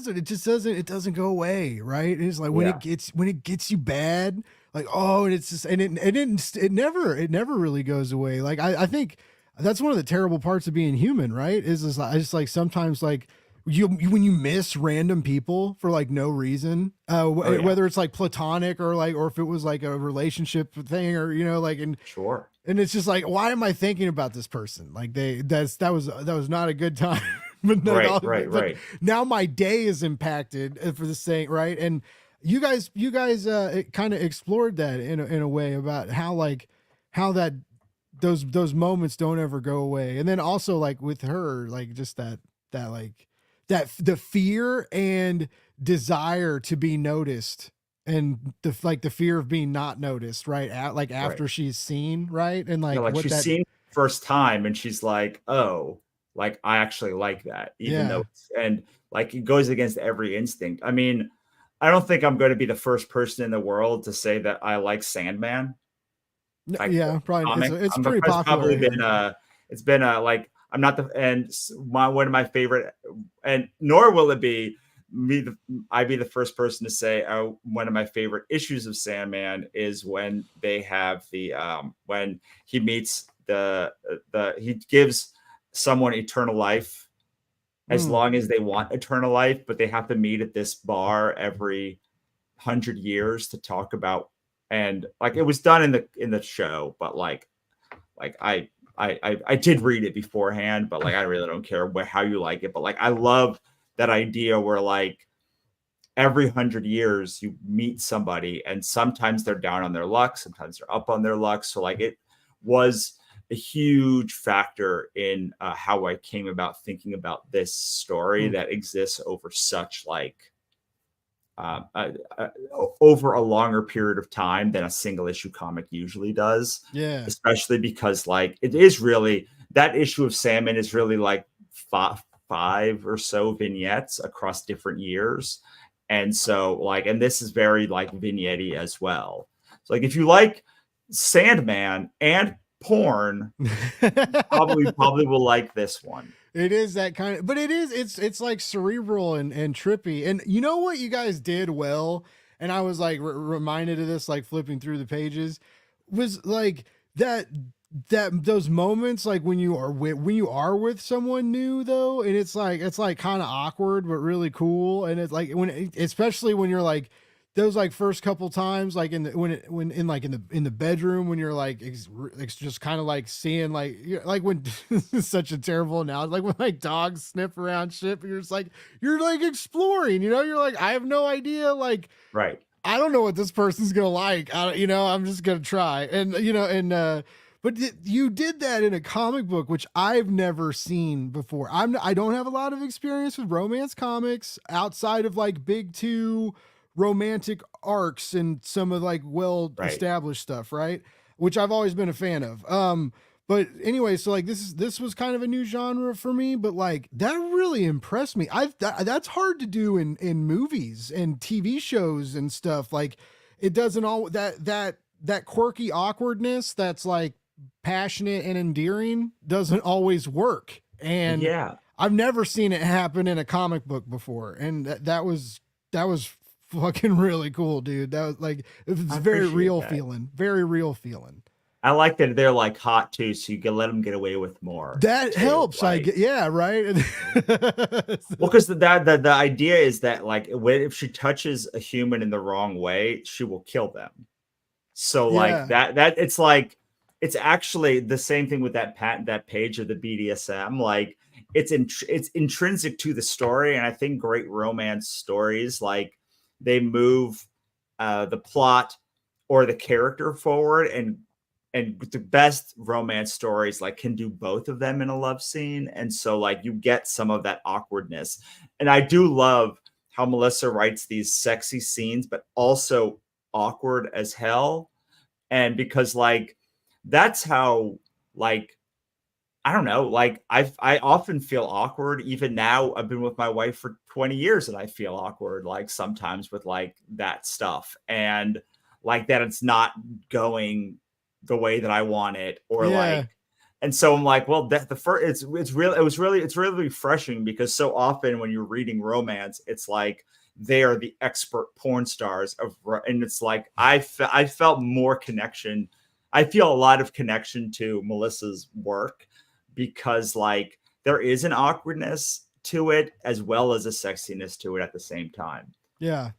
it just doesn't go away, right? It's like when it gets you bad, like, oh, and it's just and it never really goes away. Like I think that's one of the terrible parts of being human, right? Is this I just like sometimes like you when you miss random people for like no reason, whether it's like platonic or if it was like a relationship thing or like, and sure, and it's just like, why am I thinking about this person? Like that was not a good time. But right. Now my day is impacted for the sake, right? And you guys kind of explored that in a way about how that those moments don't ever go away. And then also like with her, like just that the fear and desire to be noticed, and the fear of being not noticed, right? After she's seen, right? And like she's seen first time and she's like, oh, like I actually like that, even though and like it goes against every instinct. I mean, I don't think I'm going to be the first person in the world to say that I like Sandman. Like, probably it's pretty popular. Probably been it's been like I'm not one of my favorite, and nor will it be I'd be the first person to say one of my favorite issues of Sandman is when they have the when he meets he gives someone eternal life as long as they want eternal life, but they have to meet at this bar every 100 years to talk about, and like it was done in the show, but like I did read it beforehand, but like I really don't care how you like it, but like I love that idea where like every 100 years you meet somebody and sometimes they're down on their luck, sometimes they're up on their luck. So like it was a huge factor in how I came about thinking about this story that exists over such like over a longer period of time than a single issue comic usually does. Yeah. Especially because like it is really, that issue of Salmon is really like five or so vignettes across different years. And so like, and this is very like vignette-y as well. So like if you like Sandman and porn, probably will like this one. It is that kind of, but it's like cerebral and trippy. And you know what you guys did well, and I was like reminded of this, like flipping through the pages, was like that those moments like when you are with someone new though, and it's like kind of awkward but really cool. And it's like especially when you're like those like first couple times, like in the bedroom, when you're like just kind of like seeing like when such a terrible analogy, like when like dogs sniff around shit, but you're just like you're like exploring, you're like, I have no idea, like, right, I don't know what this person's gonna like, I'm just gonna try. And but you did that in a comic book, which I've never seen before. I don't have a lot of experience with romance comics outside of like big two romantic arcs and some of like established stuff, right? which I've always been a fan of. But anyway, so like this was kind of a new genre for me, but like that really impressed me. That's hard to do in movies and TV shows and stuff. Like it doesn't all that quirky awkwardness that's like passionate and endearing doesn't always work. And Yeah. I've never seen it happen in a comic book before. And that was fucking really cool, dude. That was like, it was very real feeling, very real feeling. I like that they're like hot too, so you can let them get away with more. That too. helps. Like, Yeah, right. well, because the idea is that like if she touches a human in the wrong way, she will kill them. So like that it's like it's actually the same thing with that page of the BDSM. Like it's intrinsic to the story, and I think great romance stories like they move the plot or the character forward, and the best romance stories like can do both of them in a love scene. And so like you get some of that awkwardness. And I do love how Melissa writes these sexy scenes, but also awkward as hell. And because like, that's how like, I don't know, like I often feel awkward. Even now, I've been with my wife for 20 years and I feel awkward, like sometimes with like that stuff. And like that it's not going the way that I want it, or like, and so I'm like, well, that the first, it's really refreshing, because so often when you're reading romance, it's like they are the expert porn stars of, and it's like I felt more connection. I feel a lot of connection to Melissa's work, because like there is an awkwardness to it as well as a sexiness to it at the same time. Yeah.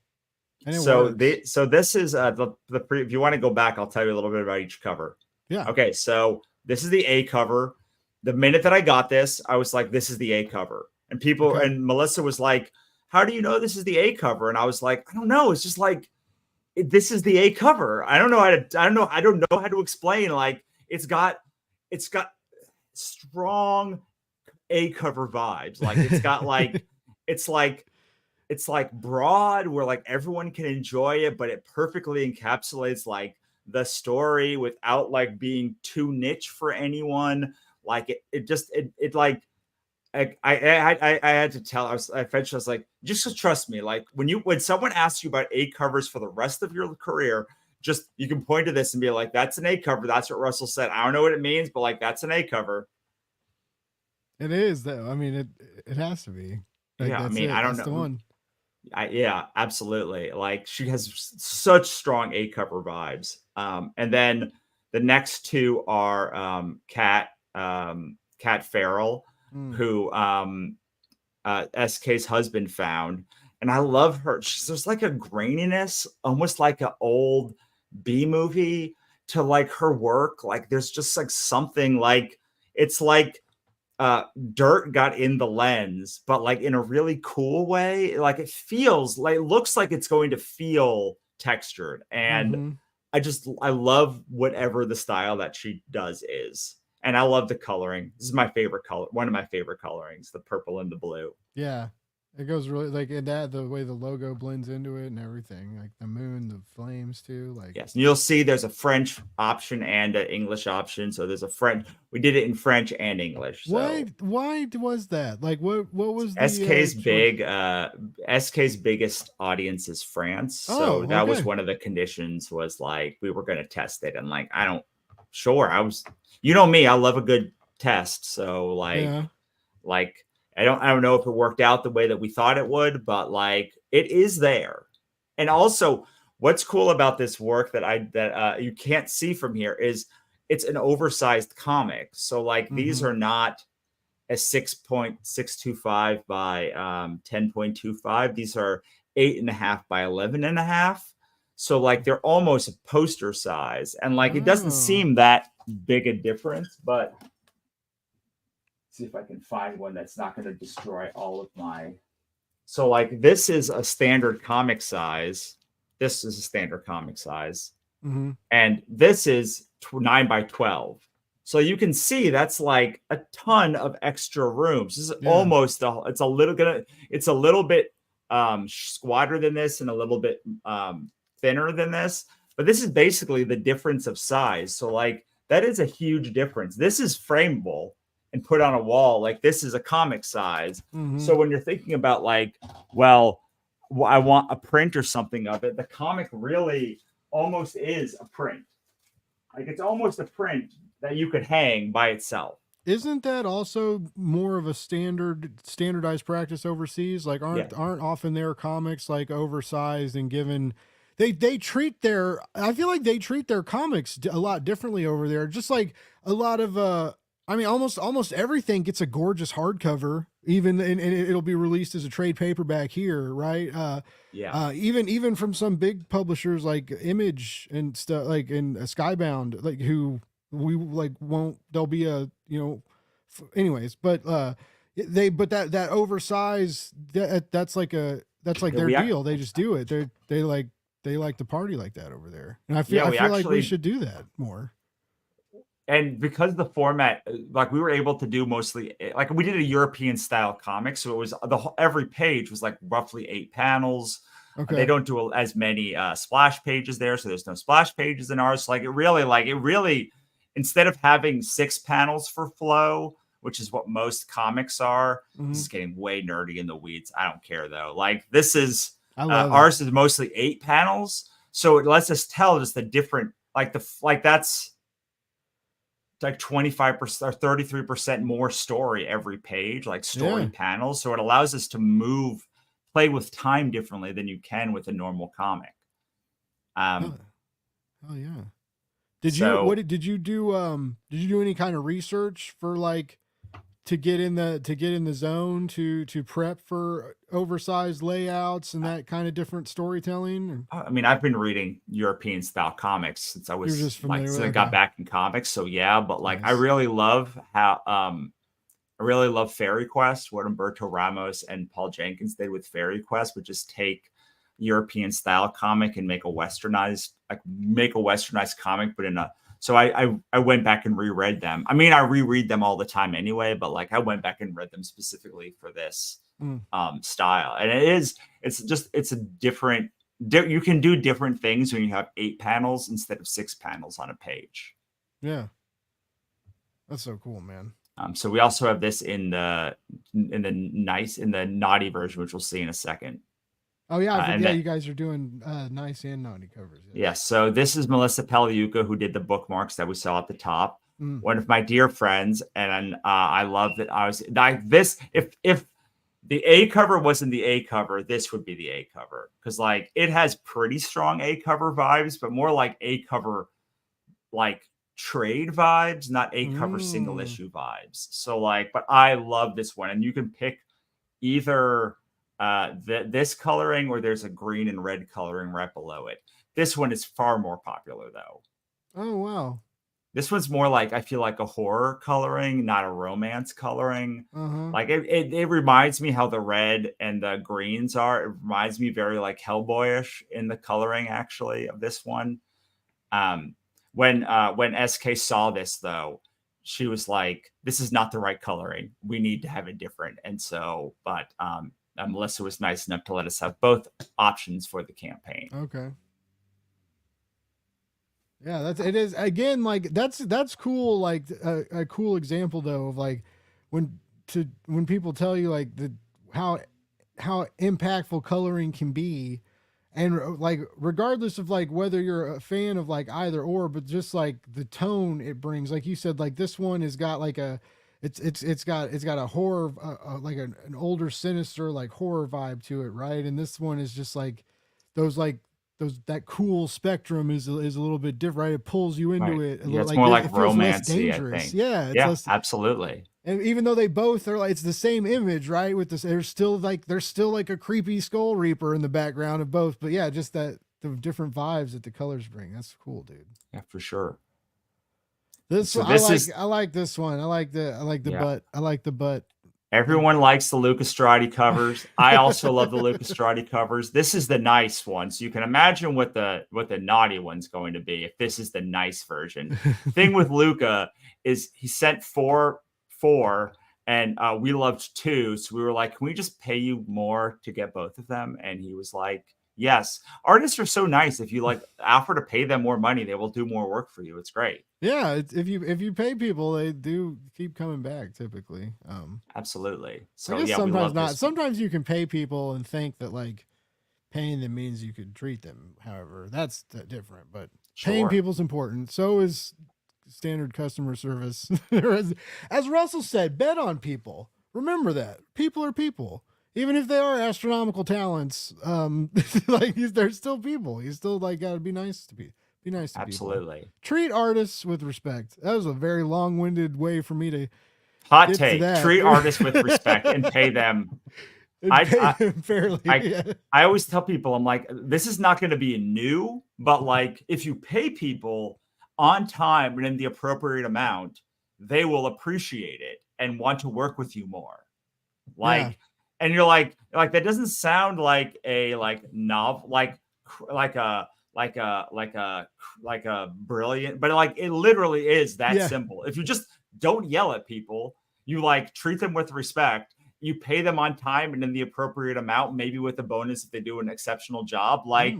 So this is if you want to go back, I'll tell you a little bit about each cover. Yeah. Okay. So this is the A cover. The minute that I got this, I was like, this is the A cover. And people, and Melissa was like, how do you know this is the A cover? And I was like, I don't know. It's just like, this is the A cover. I don't know how to explain. Like it's got strong A cover vibes. Like it's got like, it's like broad where like everyone can enjoy it, but it perfectly encapsulates like the story without like being too niche for anyone. Like it like I had to tell, I was like, just trust me. Like when someone asks you about A covers for the rest of your career, just, you can point to this and be like, that's an A cover. That's what Russell said. I don't know what it means, but like, that's an A cover. It is though. I mean, it has to be. Like, yeah. I mean, I don't know. The one. Yeah, absolutely. Like she has such strong A cover vibes. And then the next two are Kat Farrell, who SK's husband found. And I love her. There's like a graininess, almost like an old B movie to like her work. Like there's just like something like, it's like dirt got in the lens, but like in a really cool way. Like it feels like, it looks like it's going to feel textured. And I love whatever the style that she does is. And I love the coloring. This is my favorite color. One of my favorite colorings, the purple and the blue. Yeah. It goes really like in that, the way the logo blends into it and everything, like the moon, the flames too. Like, yes, and you'll see there's a French option and an English option. So there's a French. We did it in French and English. So. Why was that? Like, what was the, SK's biggest audience is France. So that was one of the conditions, was like we were going to test it, and like I was, you know me, I love a good test. So like. I don't know if it worked out the way that we thought it would, but like it is there. And also what's cool about this work that you can't see from here is it's an oversized comic. So like these are not a 6.625 by 10.25. These are 8.5 by 11.5. So like they're almost a poster size, and like it doesn't seem that big a difference, but see if I can find one that's not going to destroy all of my. So like this is a standard comic size. This is a standard comic size. And this is 9 by 12. So you can see that's like a ton of extra rooms. This is almost it's a little bit squatter than this and a little bit thinner than this, but this is basically the difference of size. So like that is a huge difference. This is frameable and put on a wall. Like this is a comic size. So when you're thinking about like, well, I want a print or something of it, the comic really almost is a print. Like it's almost a print that you could hang by itself. Isn't that also more of a standardized practice overseas? Like aren't often their comics like oversized and given they treat their, I feel like they treat their comics a lot differently over there. Just like a lot of I mean almost everything gets a gorgeous hardcover, even and it'll be released as a trade paperback here, right? Even from some big publishers like Image and stuff, like in Skybound, like who we like won't, there'll be a, you know, anyways, but that oversized, that's like their deal. They just do it. They like to party like that over there. And I feel like we should do that more. And because the format, like we were able to do mostly, like we did a European style comic. So it was every page was like roughly 8 panels. Okay. They don't do as many splash pages there. So there's no splash pages in ours. So like it really, instead of having 6 panels for flow, which is what most comics are, this is getting way nerdy in the weeds. I don't care though. Like this is, ours is mostly 8 panels. So it lets us tell just the different, that's like 25% or 33% more story every page, like story panels. So it allows us to play with time differently than you can with a normal comic. Oh yeah. Did you do any kind of research for like to get in the zone to prep for oversized layouts and that kind of different storytelling? I mean, I've been reading European style comics since I was since I got back in comics. So yeah, but like nice. I really love Fairy Quest, what Umberto Ramos and Paul Jenkins did with Fairy Quest, which is take European style comic and make a westernized comic, but so I went back and reread them. I mean, I reread them all the time anyway, but like I went back and read them specifically for this style. And it's a different, you can do different things when you have 8 panels instead of 6 panels on a page. Yeah. That's so cool, man. So we also have this in the naughty version, which we'll see in a second. Oh yeah, you guys are doing nice and naughty covers. Yes. So this is Melissa Peliuca, who did the bookmarks that we saw at the top. One of my dear friends, and I love that if the A cover wasn't the A cover, this would be the A cover, because like it has pretty strong A cover vibes, but more like A cover like trade vibes, not A cover single issue vibes. So like, but I love this one, and you can pick either this coloring, or there's a green and red coloring right below it. This one is far more popular though. Oh wow. This one's more like, I feel like a horror coloring, not a romance coloring. Like it reminds me how the red and the greens are. It reminds me very like Hellboyish in the coloring actually of this one. When SK saw this though, she was like, this is not the right coloring. We need to have it different. And so, but Melissa was nice enough to let us have both options for the campaign. Okay. Yeah, it is again, like that's cool. Like a cool example though of like when people tell you like how impactful coloring can be, and like regardless of like whether you're a fan of like either or, but just like the tone it brings, like you said, like this one has got like it's got a horror, like an older sinister like horror vibe to it, right? And this one is just like that cool spectrum is a little bit different, right? It pulls you into it. Yeah, it's more like romancy, I think. Yeah, absolutely. And even though they both are like, it's the same image, right? With this, there's still like a creepy skull reaper in the background of both. But yeah, just the different vibes that the colors bring. That's cool, dude. Yeah, for sure. I like this one. I like the butt. I like the butt. Everyone likes the Lucas Strati covers. I also love the Lucas Strati covers. This is the nice one. So you can imagine what the naughty one's going to be if this is the nice version. Thing with Luca is he sent four, and we loved 2. So we were like, can we just pay you more to get both of them? And he was like, yes, artists are so nice. If you like offer to pay them more money, they will do more work for you. It's great. Yeah, if you pay people, they do keep coming back typically. Absolutely. I So guess yeah, we sometimes love not. this. Sometimes you can pay people and think that like paying them means you could treat them. However, that's different. But paying Sure. people's important. So is standard customer service. as Russell said, bet on people. Remember that people are people. Even if they are astronomical talents, like they're still people. You still like gotta be nice to be nice to people. Absolutely. Treat artists with respect. That was a very long-winded way for me to Hot get to take. that. Treat artists with respect and pay them. And I- pay them fairly. I- I always tell people, I'm like, this is not going to be new, but like if you pay people on time and in the appropriate amount, they will appreciate it and want to work with you more. Like, Yeah. and you're like that doesn't sound like a novel, like a brilliant, but like it literally is that Yeah. simple. If you just don't yell at people, you like treat them with respect, you pay them on time and in the appropriate amount, maybe with a bonus if they do an exceptional job, like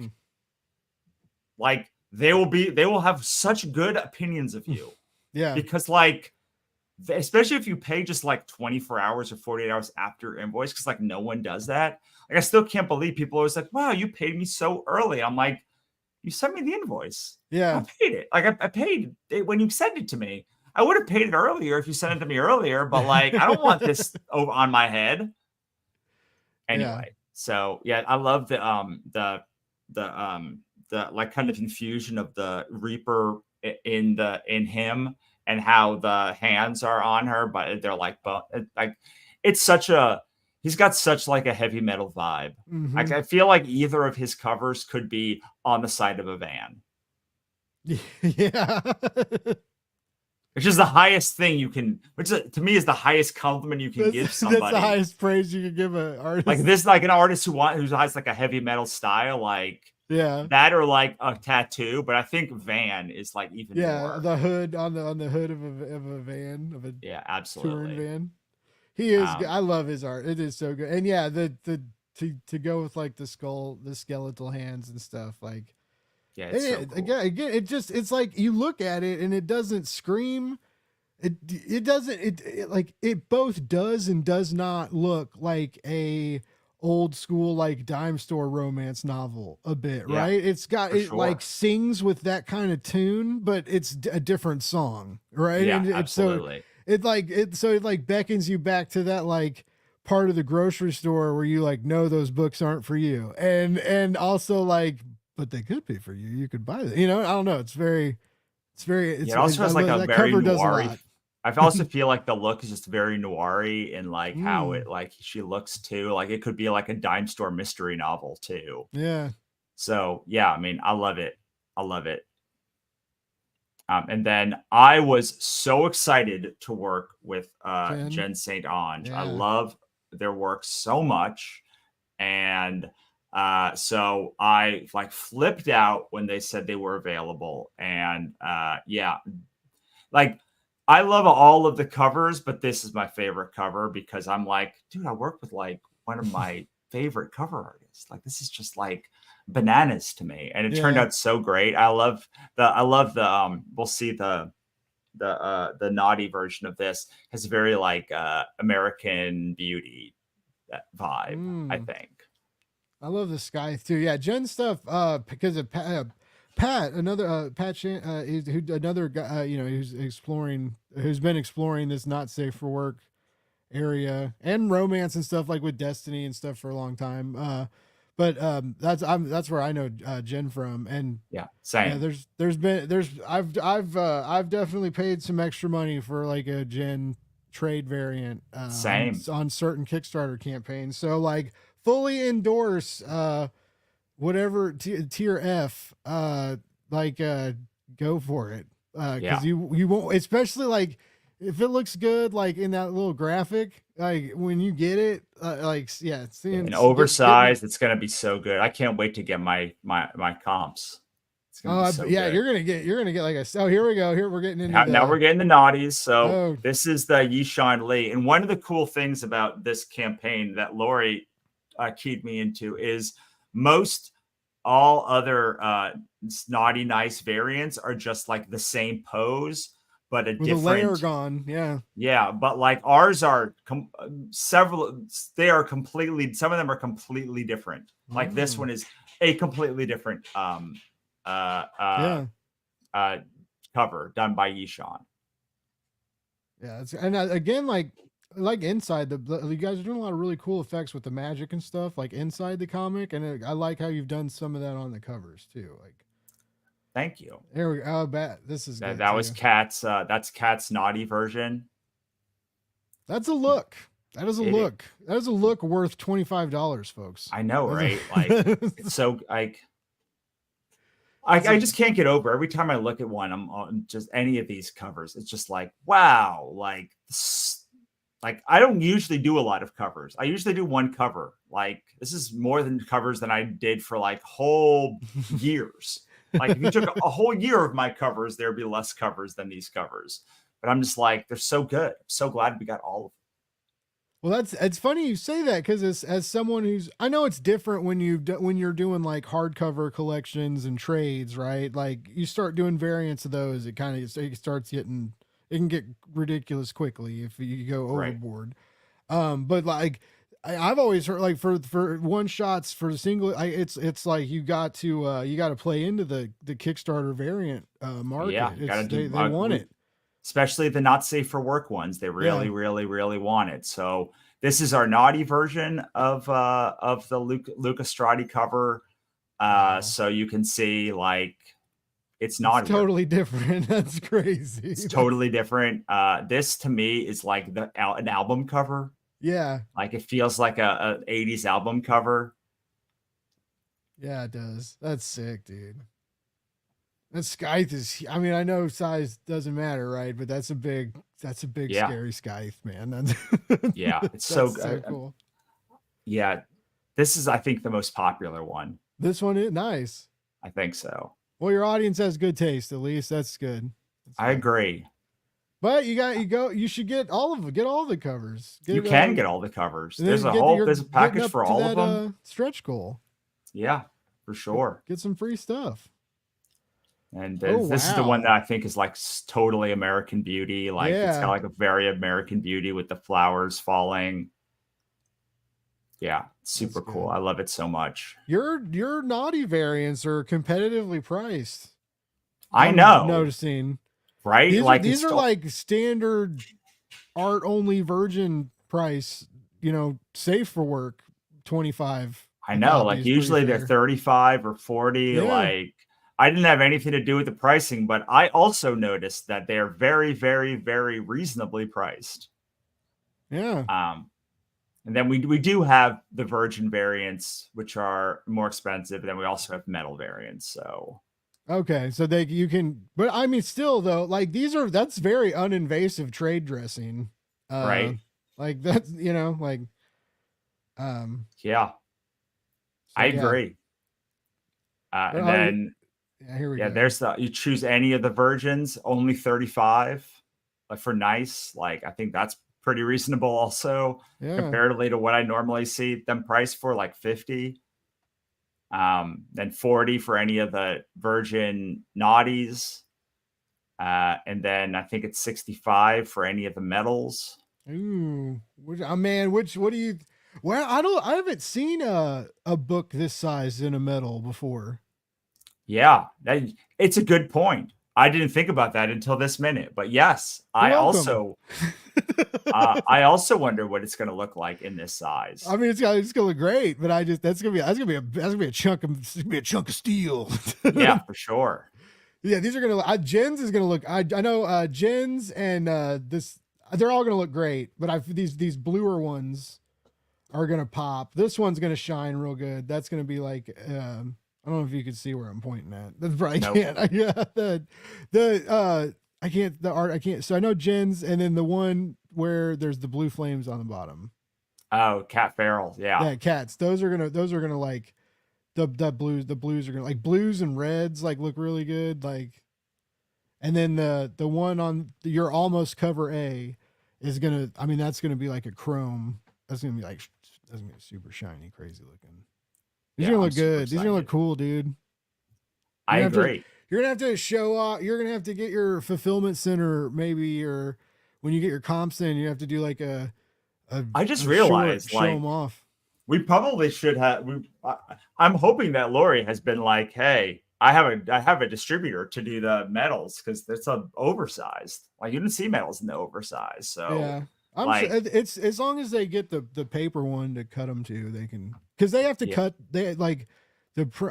they will have such good opinions of you. Yeah. Because like, especially if you pay just like 24 hours or 48 hours after your invoice, because like no one does that. Like I still can't believe people are always like, wow, you paid me so early. I'm like, you sent me the invoice. Yeah. I paid it. Like I paid it when you sent it to me. I would have paid it earlier if you sent it to me earlier, but like I don't want this over on my head. Anyway, so yeah, I love the like kind of infusion of the Reaper in him and how the hands are on her, but they're like it's such a he's got such like a heavy metal vibe. Like I feel like either of his covers could be on the side of a van. Yeah. Which is the highest thing you can, which to me is the highest compliment you can give somebody. That's the highest praise you can give an artist. Like this, like an artist who has like a heavy metal style, like that, or like a tattoo. But I think van is like even more. The hood on the hood of a van, of a absolutely touring van. He is. I love his art. It is so good. And yeah, to go with like the skeletal hands and stuff, like. Yeah, it's so cool. Again, it's like you look at it and it doesn't scream. It doesn't like it both does and does not look like a old school like dime store romance novel a bit, right? It's got it like sings with that kind of tune, but it's a different song, right? Yeah, and absolutely. So it like beckons you back to that like part of the grocery store where you like know those books aren't for you, and also like. But they could be for you. You could buy them. You know, I don't know. It also has like a very noir. I also feel like the look is just very noir-y and like how it like she looks too. Like it could be like a dime store mystery novel too. Yeah. So yeah, I mean, I love it. I love it. And then I was so excited to work with Jen St. Ange. I love their work so much. And so I like flipped out when they said they were available. And like I love all of the covers, but this is my favorite cover because I'm like, dude, I work with like one of my favorite cover artists. Like this is just like bananas to me. And it turned out so great. I love the we'll see the naughty version of this has a very like American Beauty vibe, I think. I love the sky too. Yeah, Jen stuff. Because of Pat, another Pat, another guy, who's been exploring this not safe for work area and romance and stuff like with Destiny and stuff for a long time. But that's where I know Jen from, and same. Yeah, I've definitely paid some extra money for like a Jen trade variant. Same on certain Kickstarter campaigns. So like. Fully endorse whatever tier F go for it because you won't, especially like if it looks good like in that little graphic, like when you get it and oversized, it's gonna be so good. I can't wait to get my comps. You're gonna get like here we go, here we're getting into now we're getting the naughties. So this is the Yishan Lee, and one of the cool things about this campaign that Lori keyed me into is most all other Naughty Nice variants are just like the same pose, but a with a layer different. gone. Yeah. Yeah, but like ours are several. They are completely. Some of them are completely different. Like this one is a completely different Yeah. cover done by Yishan. Yeah. And again, like inside you guys are doing a lot of really cool effects with the magic and stuff, like inside the comic, and I like how you've done some of that on the covers too. Like, Thank you. there we go. Oh, this is good. That was Cat's. That's Cat's naughty version. That's a look. That is a look. That is a look worth $25, folks. I know, right? Like, it's so like, I just can't get over every time I look at one. I'm on just any of these covers. It's just like, wow, like I don't usually do a lot of covers. I usually do one cover. Like this is more than covers than I did for like whole years. Like if you took a whole year of my covers, there'd be less covers than these covers. But I'm just like, they're so good. I'm so glad we got all of them. Well, it's funny you say that because as someone who's, I know it's different when you're doing like hardcover collections and trades, right? Like you start doing variants of those, it starts getting, it can get ridiculous quickly if you go overboard. Right. But like I've always heard like for one shots for the single, it's like you got to play into the Kickstarter variant market. Yeah, they want it. Especially the not safe for work ones. They really, really, really want it. So this is our naughty version of the Luca Strati cover. So you can see like it's naughty. Totally different. That's crazy. It's totally different. This to me is like an album cover. Yeah. Like it feels like a 80s album cover. Yeah, it does. That's sick, dude. That scythe is, I mean, I know size doesn't matter, right? But that's a big scary scythe, man. Yeah, it's so cool. Yeah, this is, I think, the most popular one. This one is nice. I think so. Well, your audience has good taste, at least. That's good. I agree. But you should get all of them. Get all the covers. You can get all the covers. There's a package for all of them. Stretch goal. Yeah, for sure. Get some free stuff. And this is the one that I think is like totally American Beauty. Like it's got like a very American Beauty with the flowers falling. Yeah, super cool. I love it so much. Your naughty variants are competitively priced. I know. Noticing. Right? These are like standard art only virgin price, safe for work, 25. I know. Like usually they're 35 or 40. Yeah. Like I didn't have anything to do with the pricing, but I also noticed that they're very, very, very reasonably priced. Yeah. And then we do have the virgin variants, which are more expensive. And then we also have metal variants. So okay, so you can, but I mean, still though, like that's very uninvasive trade dressing, right? Like that's yeah. So, I agree. And then. Yeah, here we go. There's you choose any of the versions, only 35 for nice. Like I think that's pretty reasonable also comparatively to what I normally see them priced for, like 50. Then 40 for any of the virgin naughties. And then I think it's 65 for any of the metals. Ooh, what do you, well, I haven't seen a book this size in a metal before. Yeah, it's a good point. I didn't think about that until this minute, but yes, I also wonder what it's going to look like in this size. I mean, it's going to look great, but that's going to be a chunk of steel. Yeah, for sure. Yeah, these are going to Jen's is going to look. I know Jen's and this they're all going to look great, but these bluer ones are going to pop. This one's going to shine real good. That's going to be like. I don't know if you can see where I'm pointing at. That's probably can't. I can't. The art I can't. So I know Jen's, and then the one where there's the blue flames on the bottom. Oh, Cat Feral, yeah, cats. Those are gonna like the blues. The blues are gonna like blues and reds like look really good. Like, and then the one on your almost cover A is gonna. I mean, that's gonna be like a chrome. That's gonna be super shiny, crazy looking. These Yeah, are gonna I'm look super good. These are gonna look excited. cool, dude. I agree. You're gonna have to show off. You're gonna have to get your fulfillment center, maybe, or when you get your comps in, you have to do like I just a short realized, show like, them off. we probably should have. I'm hoping that Lori has been like, "Hey, I have a distributor to do the metals because it's a oversized. Like, you didn't see metals in the oversized, so Yeah, I'm sure like, it's as long as they get the paper one to cut them to, they can, because they have to yeah, cut. They like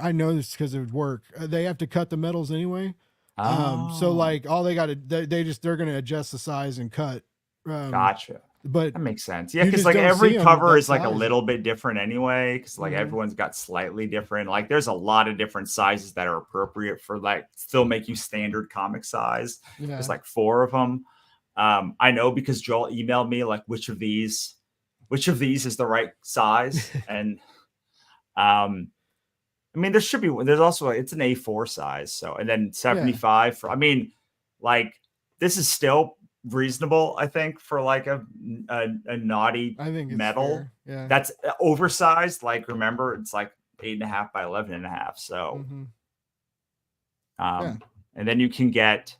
I know this because it would work. They have to cut the metals anyway. So oh, like all they got to they're gonna adjust the size and cut. Um, gotcha. but That makes sense. Yeah, you because just like don't see every them cover that is like a size. little bit different anyway. Because like Mhm. everyone's got slightly different. Like there's a lot of different sizes that are appropriate for like still make you standard comic size. Yeah. There's like 4 of them. I know because Joel emailed me like which of these is the right size, and I mean there's also it's an A4 size. So and then 75 for. I mean, like this is still reasonable, I think, for like a naughty I think it's metal fair. Yeah. that's oversized. Like remember, it's like 8.5 by 11.5. So Mhm. and then you can get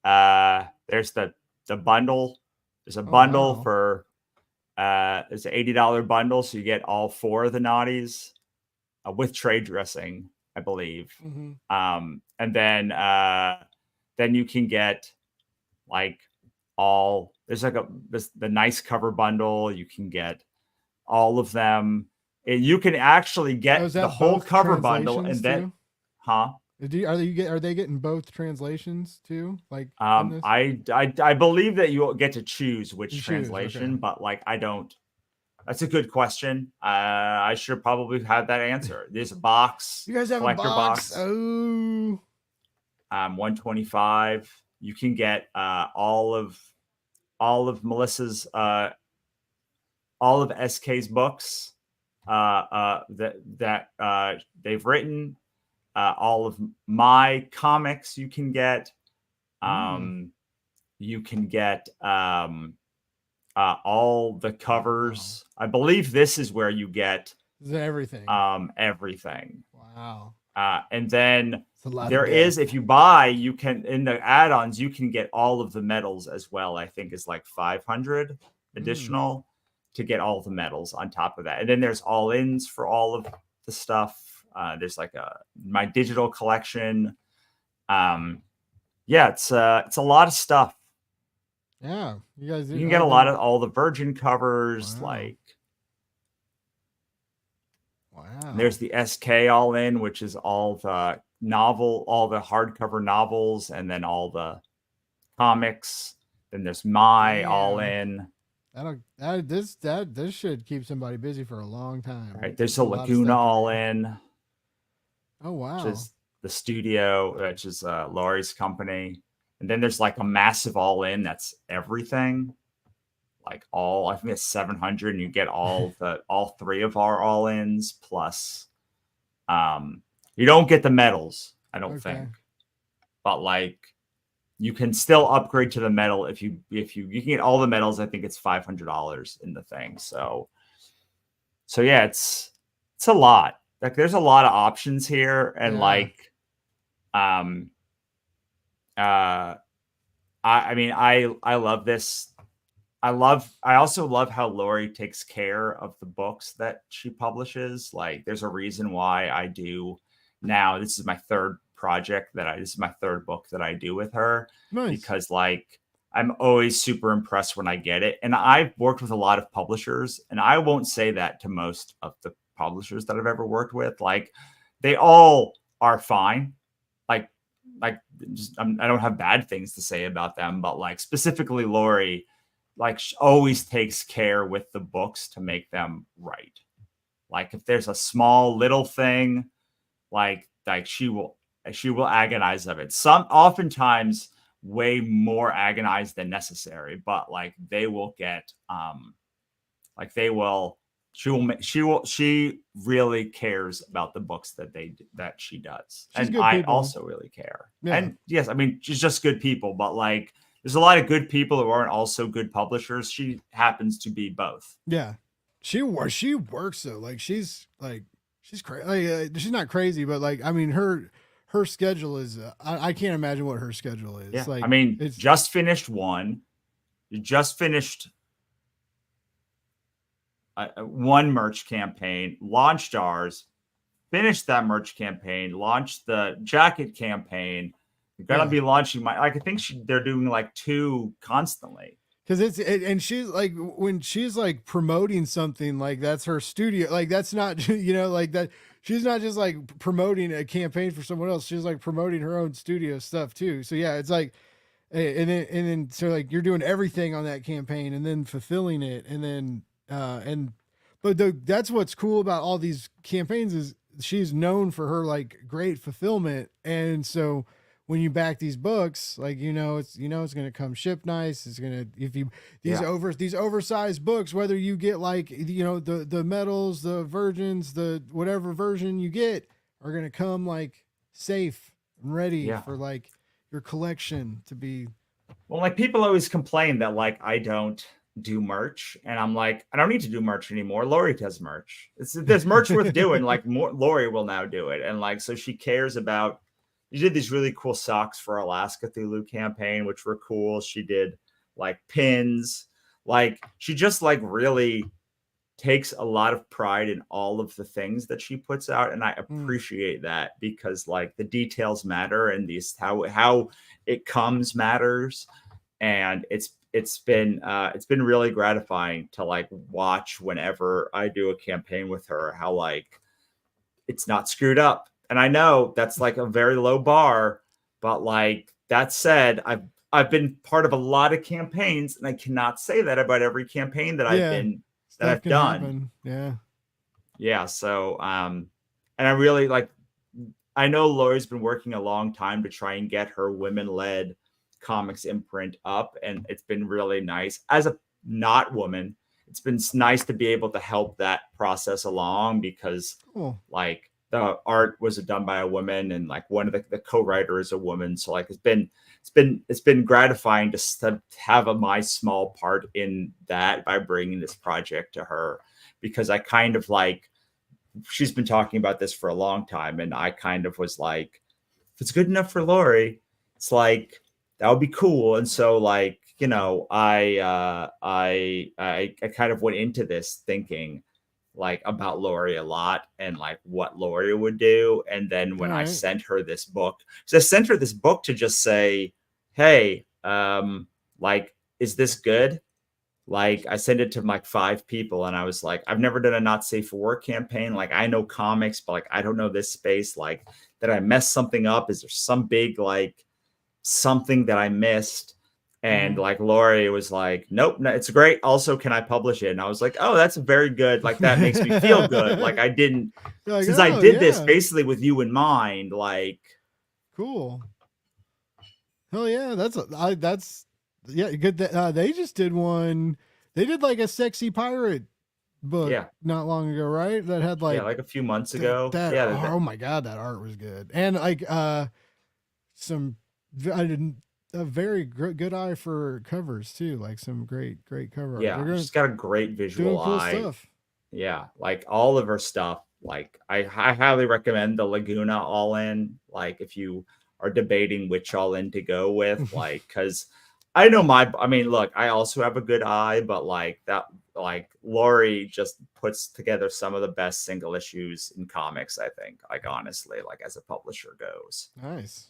there's the bundle. There's a Oh bundle wow. for it's an $80 bundle, so you get all 4 of the naughties with trade dressing, I believe. Mhm. And then you can get like all there's like the nice cover bundle. You can get all of them. And you can actually Oh, get is the that whole both cover bundle, translations and then, too? huh? Are they getting both translations too? Like in this? I believe that you get to choose which You choose. Okay. translation, but like I don't. That's a good question. I should probably have that answer. There's a box, You guys have a collector box? box, Oh. 125. You can get all of Melissa's all of SK's books that they've written. All of my comics you can get. You can get all the covers. Wow. I believe this is where you get everything. Everything. Wow. And then there is, if you buy, you can in the add-ons you can get all of the medals as well. I think is like 500 additional to get all the medals on top of that. And then there's all-ins for all of the stuff. There's like my digital collection. Yeah, it's a lot of stuff. Yeah, you guys. You can get a lot of all the Virgin covers. Wow. Like, wow. There's the SK all in, which is all the hardcover novels, and then all the comics. Then there's my all in. This should keep somebody busy for a long time. Right. There's a Laguna all in. Oh wow. Which is the studio, which is Laurie's company. And then there's like a massive all in that's everything. Like I think it's 700, and you get all 3 of our all ins plus you don't get the medals, I don't think. But like you can still upgrade to the medal if you can get all the medals. I think it's $500 in the thing. So yeah, it's a lot. Like there's a lot of options here, and like I mean I love this. I also love how Lori takes care of the books that she publishes. Like there's a reason why I do now. This is my third project this is my third book that I do with her. Nice. Because like I'm always super impressed when I get it. And I've worked with a lot of publishers, and I won't say that to most of the publishers that I've ever worked with. Like they all are fine. Like I don't have bad things to say about them, but like specifically Lori, like she always takes care with the books to make them right. Like if there's a small little thing, like she will agonize of it. Oftentimes way more agonized than necessary, but like they will get she really cares about the books that she does. And I also really care. Yeah. And yes, I mean she's just good people, but like there's a lot of good people who aren't also good publishers. She happens to be both. Yeah. She works though. Like she she's crazy. She's not crazy, but like, I mean, her schedule is. I can't imagine what her schedule is. Yeah, Like, I mean, it's just finished one. You just finished one merch campaign, launched ours, finished that merch campaign, launched the jacket campaign. You're gonna be launching I think they're doing like 2 constantly. Because and she's like, when she's like promoting something, like that's her studio, like that's not like that. She's not just like promoting a campaign for someone else. She's like promoting her own studio stuff too. So yeah, it's like, and then so like you're doing everything on that campaign and then fulfilling it, and then that's what's cool about all these campaigns is she's known for her like great fulfillment. And so when you back these books, like, it's going to come shipped nice. It's going to, if you, these oversized books, whether you get like, the metals, the virgins, the whatever version you get are going to come like safe and ready for like your collection to be. Well, like people always complain that like I don't do merch, and I'm like, I don't need to do merch anymore. Lori does merch. There's merch worth doing. Like Lori will now do it, and like so she cares about. You did these really cool socks for Alaska Cthulhu campaign, which were cool. She did like pins. Like she just like really takes a lot of pride in all of the things that she puts out, and I appreciate that because like the details matter, and these how it comes matters, and it's been really gratifying to like watch whenever I do a campaign with her how like it's not screwed up. And I know that's like a very low bar, but like that said, I've been part of a lot of campaigns, and I cannot say that about every campaign that I've done. Happen. Yeah. So and I really like, I know Lori's been working a long time to try and get her women-led comics imprint up, and it's been really nice. As a not woman, it's been nice to be able to help that process along because like the art was done by a woman, and like one of the co-writer is a woman. So like it's been gratifying to have my small part in that by bringing this project to her, because I kind of like, she's been talking about this for a long time, and I kind of was like, if it's good enough for Lori, it's like that would be cool. And so like, I kind of went into this thinking like about Lori a lot and like what Lori would do. And then when I sent her this book, so I sent her this book to just say, hey, like, is this good? Like I sent it to like 5 people, and I was like, I've never done a not safe for work campaign. Like I know comics, but like, I don't know this space. Like, did I mess something up? Is there some big, like something that I missed? And like Lori was like, nope, no, it's great. Also, can I publish it? And I was like, oh, that's very good. Like that makes me feel good. Like I didn't, like, since I did this basically with you in mind, like cool. Hell yeah. That's good. They just did one. They did like a sexy pirate book not long ago, right? That had like, like a few months ago. Oh my God, that art was good. And like, a very good eye for covers too, like some great cover art. She's got a great visual eye. Stuff. Yeah, like all of her stuff. Like I highly recommend the Laguna All In. Like if you are debating which All In to go with, like because I know look, I also have a good eye, but like that, like Lori just puts together some of the best single issues in comics. I think, like honestly, like as a publisher goes. Nice.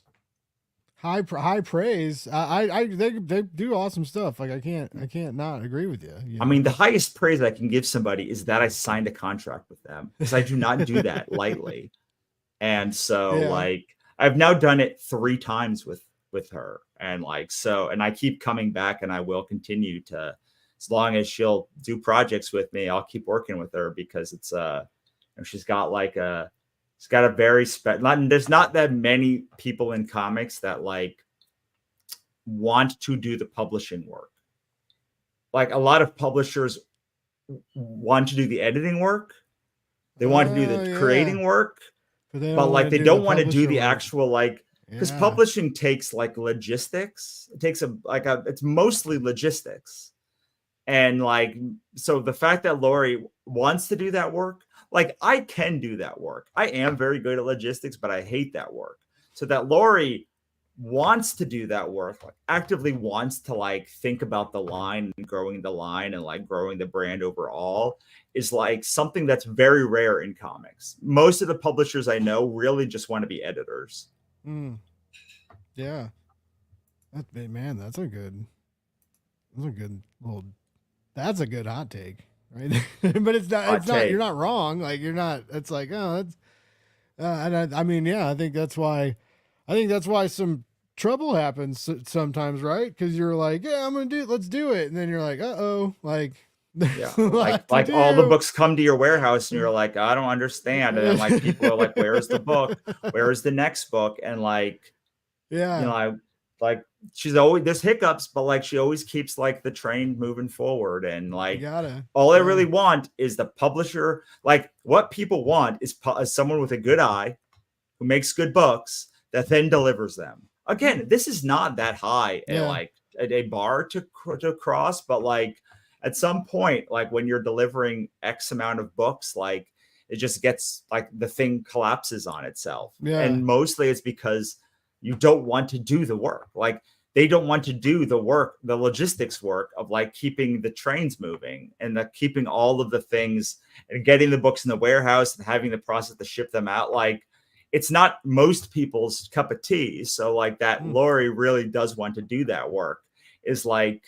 High praise. They do awesome stuff. Like I can't not agree with you. I mean, the highest praise I can give somebody is that I signed a contract with them, because I do not do that lightly. And so like I've now done it 3 times with her, and like so, and I keep coming back, and I will continue to, as long as she'll do projects with me, I'll keep working with her, because it's she's got like a. It's got a very there's not that many people in comics that like want to do the publishing work. Like a lot of publishers want to do the editing work. They want to do the creating work, but like they don't want to do the actual like, because publishing takes like logistics. It takes it's mostly logistics. And like, so the fact that Lori wants to do that work, Like I can do that work. I am very good at logistics, but I hate that work. So that Lori wants to do that work, like actively wants to like think about the line and growing the line and like growing the brand overall is like something that's very rare in comics. Most of the publishers I know really just want to be editors. Yeah. Man, that's a good little, that's a good hot take, right? But it's not, you're not wrong. Like you're not, it's like, oh, that's, I mean, yeah, I think that's why some trouble happens sometimes, right? Because you're like, yeah, let's do it. And then you're like, uh-oh, like, yeah, like all the books come to your warehouse and you're like, I don't understand. And then like people are like, where's the book? Where is the next book? And like, yeah, you know, like she's always, there's hiccups, but like she always keeps like the train moving forward. And like all I really want is the publisher. Like what people want is someone with a good eye who makes good books that then delivers them. Again, this is not that high like a bar to cross, but like at some point, like when you're delivering X amount of books, like it just gets like the thing collapses on itself. And mostly it's because you don't want to do the work. Like they don't want to do the work, the logistics work of like keeping the trains moving and keeping all of the things and getting the books in the warehouse and having the process to ship them out. Like it's not most people's cup of tea. So like that Lori really does want to do that work is like,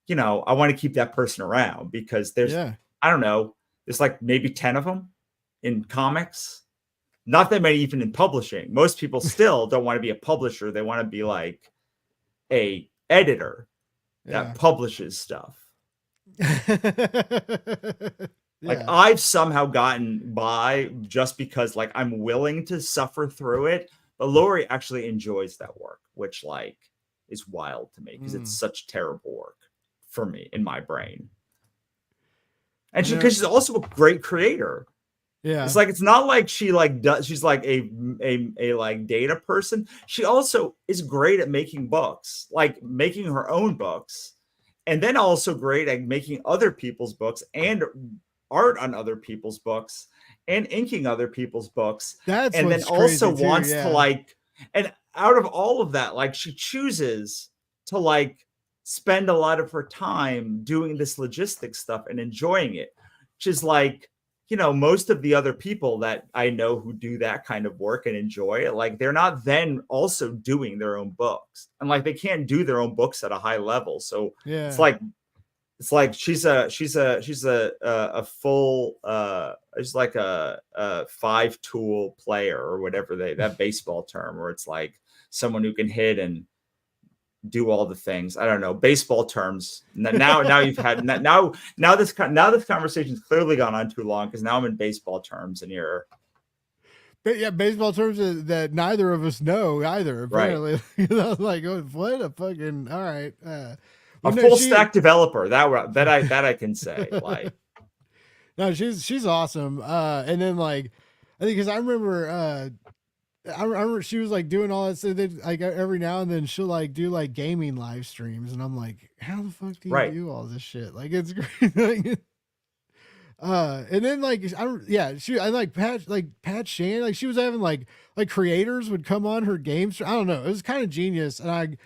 you know, I want to keep that person around because there's, I don't know, there's like maybe 10 of them in comics. Not that many even in publishing. Most people still don't want to be a publisher. They want to be like a editor that publishes stuff. Like I've somehow gotten by just because like I'm willing to suffer through it. But Lori actually enjoys that work, which like is wild to me because it's such terrible work for me in my brain. And because she's also a great creator. Yeah. It's like, it's not like she like does, she's like a like data person. She also is great at making books, like making her own books, and then also great at making other people's books and art on other people's books and inking other people's books. And then also wants to like, and out of all of that, like she chooses to like spend a lot of her time doing this logistics stuff and enjoying it, which is like, you know, most of the other people that I know who do that kind of work and enjoy it, like they're not then also doing their own books, and like they can't do their own books at a high level. So it's like she's a full it's like a 5-tool player or whatever that baseball term, where it's like someone who can hit and do all the things. I don't know baseball terms. Now you've had now this conversation's clearly gone on too long because now I'm in baseball terms and you're. But yeah, baseball terms that neither of us know either. Apparently, right. I was like, oh, what a fucking all right. A full stack developer that I can say like. No, she's awesome. And then like, I think because I remember she was like doing all that stuff. Like every now and then she'll like do like gaming live streams, and I'm like, how the fuck do you do all this shit? Like it's great. And then like I like Pat Shane, like she was having like creators would come on her games. I don't know, it was kind of genius, and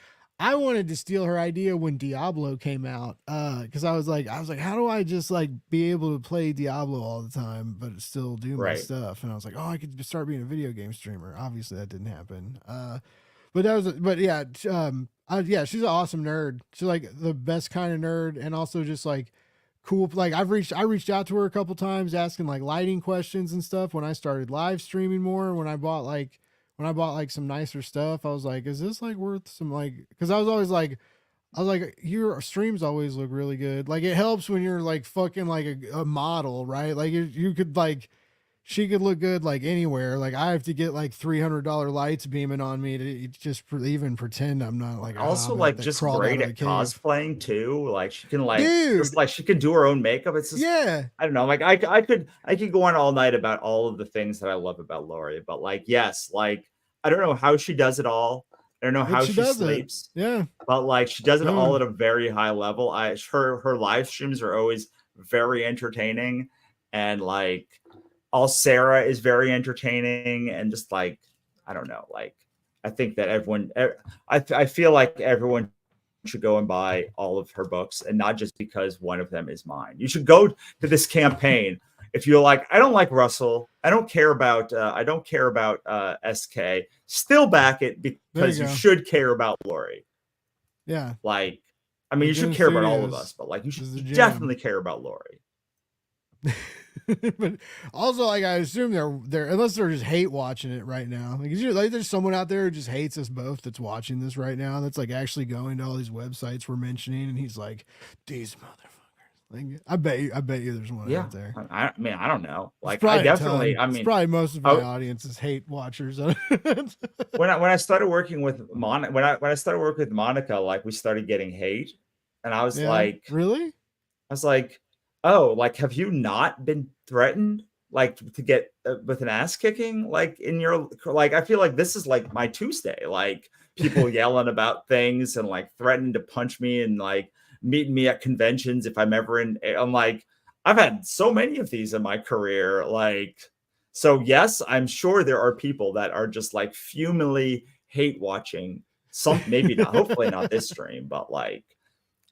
I wanted to steal her idea when Diablo came out, because I was like, how do I just like be able to play Diablo all the time but still do my stuff? And I was like, oh, I could start being a video game streamer. Obviously, that didn't happen. She's an awesome nerd. She's like the best kind of nerd, and also just like cool. Like I reached out to her a couple times asking like lighting questions and stuff when I started live streaming more. When I bought like some nicer stuff, I was like, is this like worth some like, because I was like, your streams always look really good. Like it helps when you're like fucking like a model, right? Like you could like, she could look good like anywhere. Like I have to get like $300 lights beaming on me to just even pretend I'm not like also like just great at cosplaying too. Like she can like just like she can do her own makeup. It's just, I don't know. Like I could go on all night about all of the things that I love about Lori, but like yes, like I don't know how she does it all. I don't know how she sleeps. Yeah, but like she does it all at a very high level. Her live streams are always very entertaining, and like all Sarah is very entertaining, and just like, I don't know, like, I think that I feel like everyone should go and buy all of her books, and not just because one of them is mine. You should go to this campaign. If you're like, I don't like Russell, I don't care about SK, still back it, because you should care about Lori. Yeah. Like, I mean, you should care about all of us, but like, you should definitely care about Lori. But also, like, I assume they're unless they're just hate watching it right now. Like there's someone out there who just hates us both that's watching this right now. That's like actually going to all these websites we're mentioning, and he's like, "These motherfuckers." Like, I bet you, there's one out there. I mean, I don't know. Like, I definitely. I mean, it's probably most of my audience is hate watchers. when I started working with when I started working with Monica, like, we started getting hate, and I was like, really? I was like, oh, like, have you not been threatened, like, to get with an ass kicking, like, in your, like, I feel like this is like my Tuesday, like, people yelling about things and like threatening to punch me and like meeting me at conventions if I'm ever in. I'm like, I've had so many of these in my career, like, so yes, I'm sure there are people that are just like fumingly hate watching some, maybe not, hopefully not this stream, but like,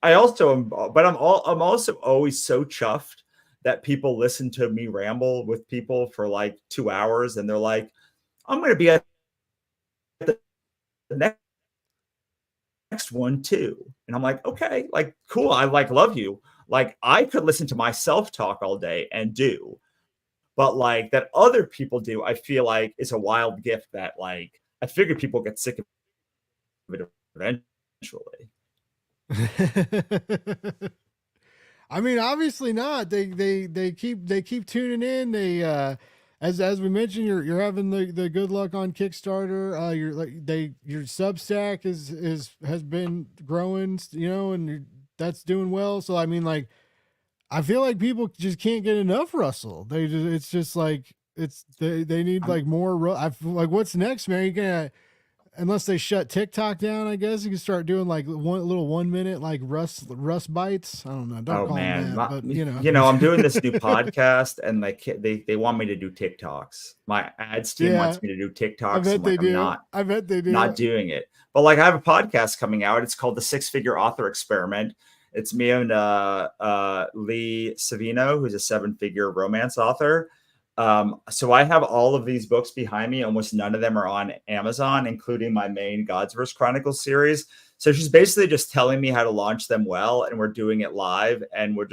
I also am, but I'm also always so chuffed that people listen to me ramble with people for like 2 hours, and they're like, I'm going to be at the next one too. And I'm like, okay, like, cool. I like, love you. Like, I could listen to myself talk all day and do, but like that other people do, I feel like is a wild gift that, like, I figure people get sick of it eventually. I mean, obviously not. They keep tuning in. They as we mentioned, you're having the good luck on Kickstarter. Your Substack has been growing, and that's doing well. So I mean, like, I feel like people just can't get enough Russell. It's just like they need like more. I feel like, what's next, man? You gonna, unless they shut TikTok down, I guess you can start doing like little 1 minute like Russ bites. I don't know. Don't call them that, but I'm doing this new podcast, and they want me to do TikToks. My ads team wants me to do TikToks. I bet they do. I bet they do. Not doing it, but like, I have a podcast coming out. It's called the 6-Figure Author Experiment. It's me and Lee Savino, who's a 7-figure romance author. So I have all of these books behind me. Almost none of them are on Amazon, including my main Godsverse Chronicles series. So she's basically just telling me how to launch them well, and we're doing it live, and I'm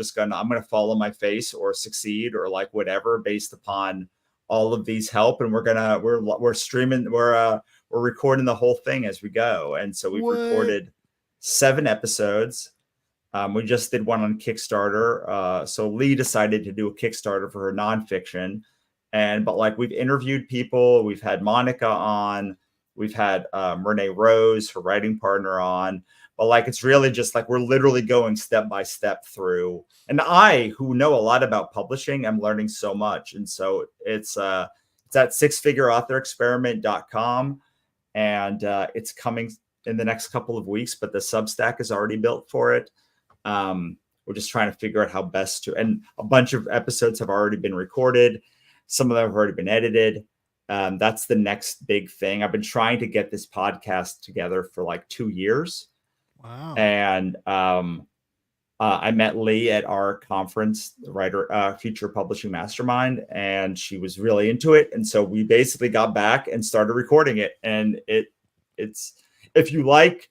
going to follow my face or succeed or like whatever based upon all of these help. And we're streaming, we're recording the whole thing as we go. And so we've recorded 7 episodes. We just did one on Kickstarter. So Lee decided to do a Kickstarter for her nonfiction. But like, we've interviewed people. We've had Monica on. We've had Renee Rose, her writing partner, on. But like, it's really just like, we're literally going step by step through. And I, who know a lot about publishing, I'm learning so much. And so it's at 6figureauthorexperiment.com. And it's coming in the next couple of weeks, but the Substack is already built for it. We're just trying to figure out how best to, and a bunch of episodes have already been recorded. Some of them have already been edited. That's the next big thing. I've been trying to get this podcast together for like 2 years. Wow. And I met Lee at our conference, the Writer Future Publishing Mastermind, and she was really into it. And so we basically got back and started recording it. And it's, if you like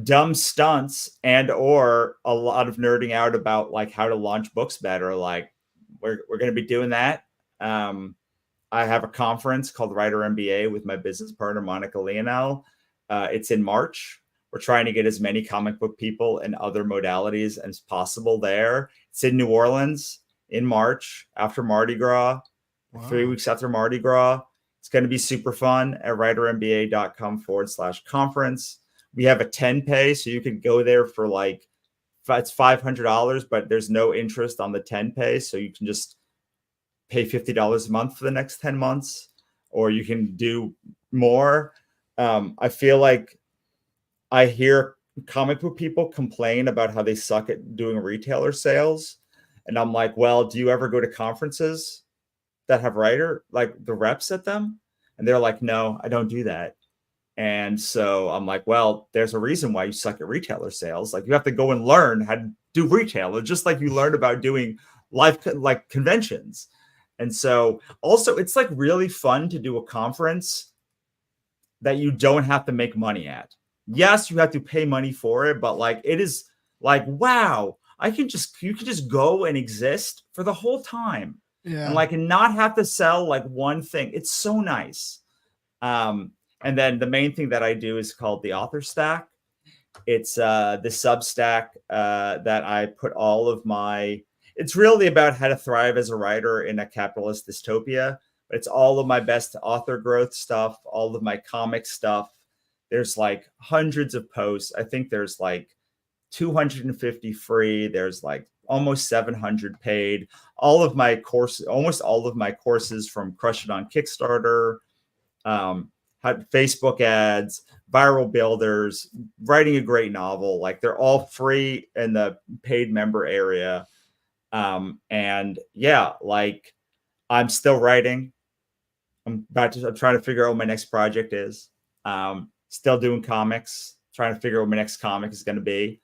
dumb stunts and or a lot of nerding out about like how to launch books better, like, we're going to be doing that. I have a conference called Writer MBA with my business partner Monica Leonel. It's in March. We're trying to get as many comic book people and other modalities as possible there. It's in New Orleans in March after Mardi Gras. Wow. 3 weeks after Mardi Gras. It's going to be super fun at writermba.com/conference. We have a 10 pay, so you can go there for like, it's $500, but there's no interest on the 10 pay. So you can just pay $50 a month for the next 10 months, or you can do more. I feel like I hear comic book people complain about how they suck at doing retailer sales. And I'm like, well, do you ever go to conferences? that have writer, like the reps at them, and they're like, no, I don't do that. And so I'm like, well, there's a reason why you suck at retailer sales. Like you have to go and learn how to do retail, just like you learned about doing live like conventions. And so also it's like really fun to do a conference that you don't have to make money at. Yes, you have to pay money for it, but like it is like, wow, you can just go and exist for the whole time. Yeah. And like and not have to sell like one thing. It's so nice. And then the main thing that I do is called the author stack. It's the Substack that I put all of my, it's really about how to thrive as a writer in a capitalist dystopia. But it's all of my best author growth stuff, all of my comic stuff. There's like hundreds of posts. I think there's like 250 free. There's like almost 700 paid. All of my courses, almost all of my courses from Crush It on Kickstarter, Facebook ads, viral builders, writing a great novel, like they're all free in the paid member area. And yeah, like I'm still writing. I'm trying to figure out what my next project is. Still doing comics, trying to figure out what my next comic is going to be.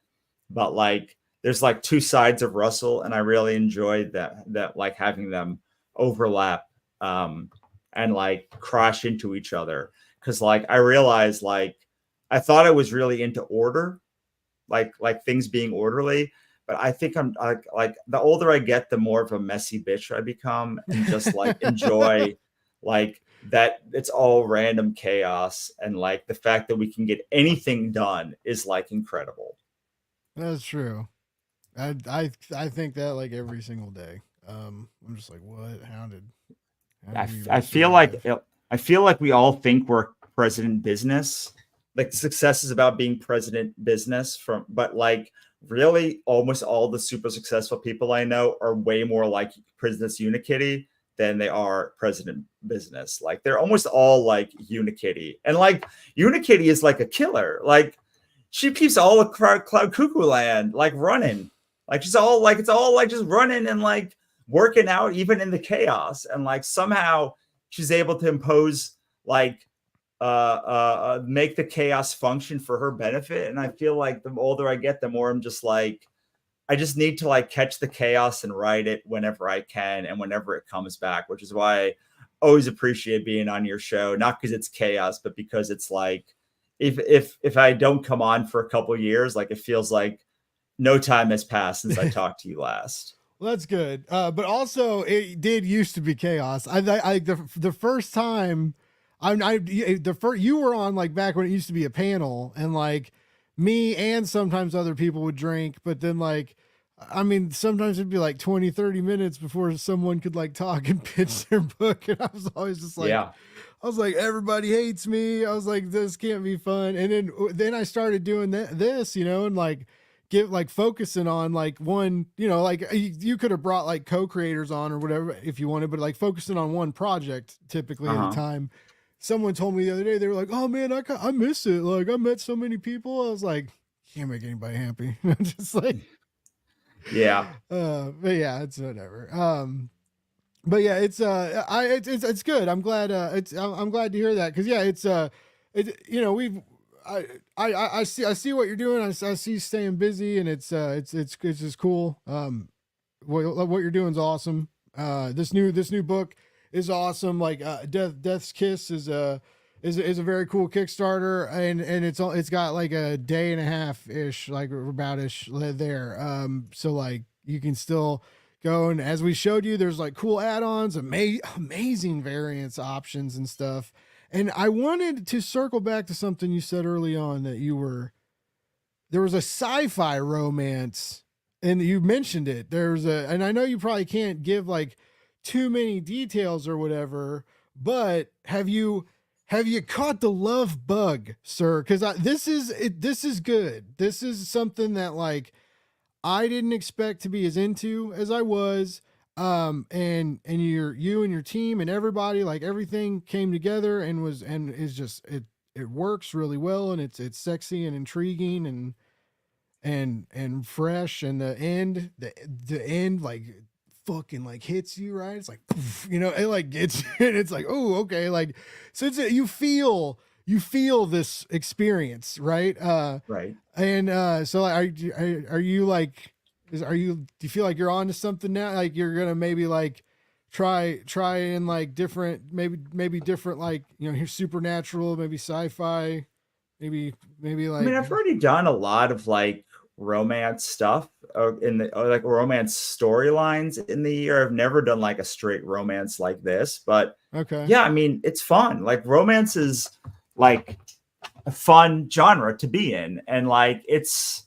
But like, there's like two sides of Russell, and I really enjoyed that like having them overlap and like crash into each other. Cause like I realized like I thought I was really into order, like things being orderly. But I think I'm like the older I get, the more of a messy bitch I become, and just like enjoy like that it's all random chaos, and like the fact that we can get anything done is like incredible. That's true. I think that like every single day. I'm just like, what? How did we even I feel survive? like I feel like we all think we're president business. Like success is about being president business but like really almost all the super successful people I know are way more like Princess Unikitty than they are president business. Like they're almost all like Unikitty. And like Unikitty is like a killer. Like she keeps all of Cloud Cuckoo Land like running. Like she's all like it's all like just running and like working out even in the chaos. And like somehow she's able to impose like make the chaos function for her benefit. And I feel like the older I get, the more I'm just like, I just need to like catch the chaos and write it whenever I can and whenever it comes back, which is why I always appreciate being on your show, not because it's chaos, but because it's like, if I don't come on for a couple of years, like it feels like no time has passed since I talked to you last. Well, that's good. But also it did used to be chaos. The first time you were on like back when it used to be a panel, and like me and sometimes other people would drink, but then like, I mean, sometimes it'd be like 20, 30 minutes before someone could like talk and pitch their book. And I was always just like, Yeah. I was like, everybody hates me. I was like, this can't be fun. And then I started doing this, and like focusing on like one, like you could have brought like co-creators on or whatever if you wanted, but like focusing on one project typically at a time. Someone told me the other day, they were like, oh man, I miss it. Like I met so many people. I was like, can't make anybody happy. Just like, yeah. But yeah, it's whatever. But yeah, it's good. I'm glad. I'm glad to hear that. Cause yeah, I see what you're doing. I see you staying busy, and it's just cool. What you're doing is awesome. This new book is awesome. Like Death's Kiss is a very cool Kickstarter, and it's got like a day and a half ish, like about ish there. So like you can still go, and as we showed you, there's like cool add-ons, amazing variants, options and stuff. And I wanted to circle back to something you said early on, that there was a sci-fi romance, and you mentioned it. And I know you probably can't give like too many details or whatever, but have you caught the love bug, sir? Cause this is good. This is something that like I didn't expect to be as into as I was. And you and your team and everybody, like everything came together and is just, it works really well. And it's sexy and intriguing and fresh. And the end like fucking like hits you, right? It's like, poof, you know, it like gets it's like, oh, okay, like so it's you feel this experience, right? Right. And so like, are you like do you feel like you're on to something now? Like you're gonna maybe like try and like different maybe different, like, you know, here's supernatural, maybe sci-fi, maybe I mean, like I've already done a lot of like romance stuff or like romance storylines in the year. I've never done like a straight romance like this, but okay. yeah, I mean, it's fun. Like romance is like a fun genre to be in, and like it's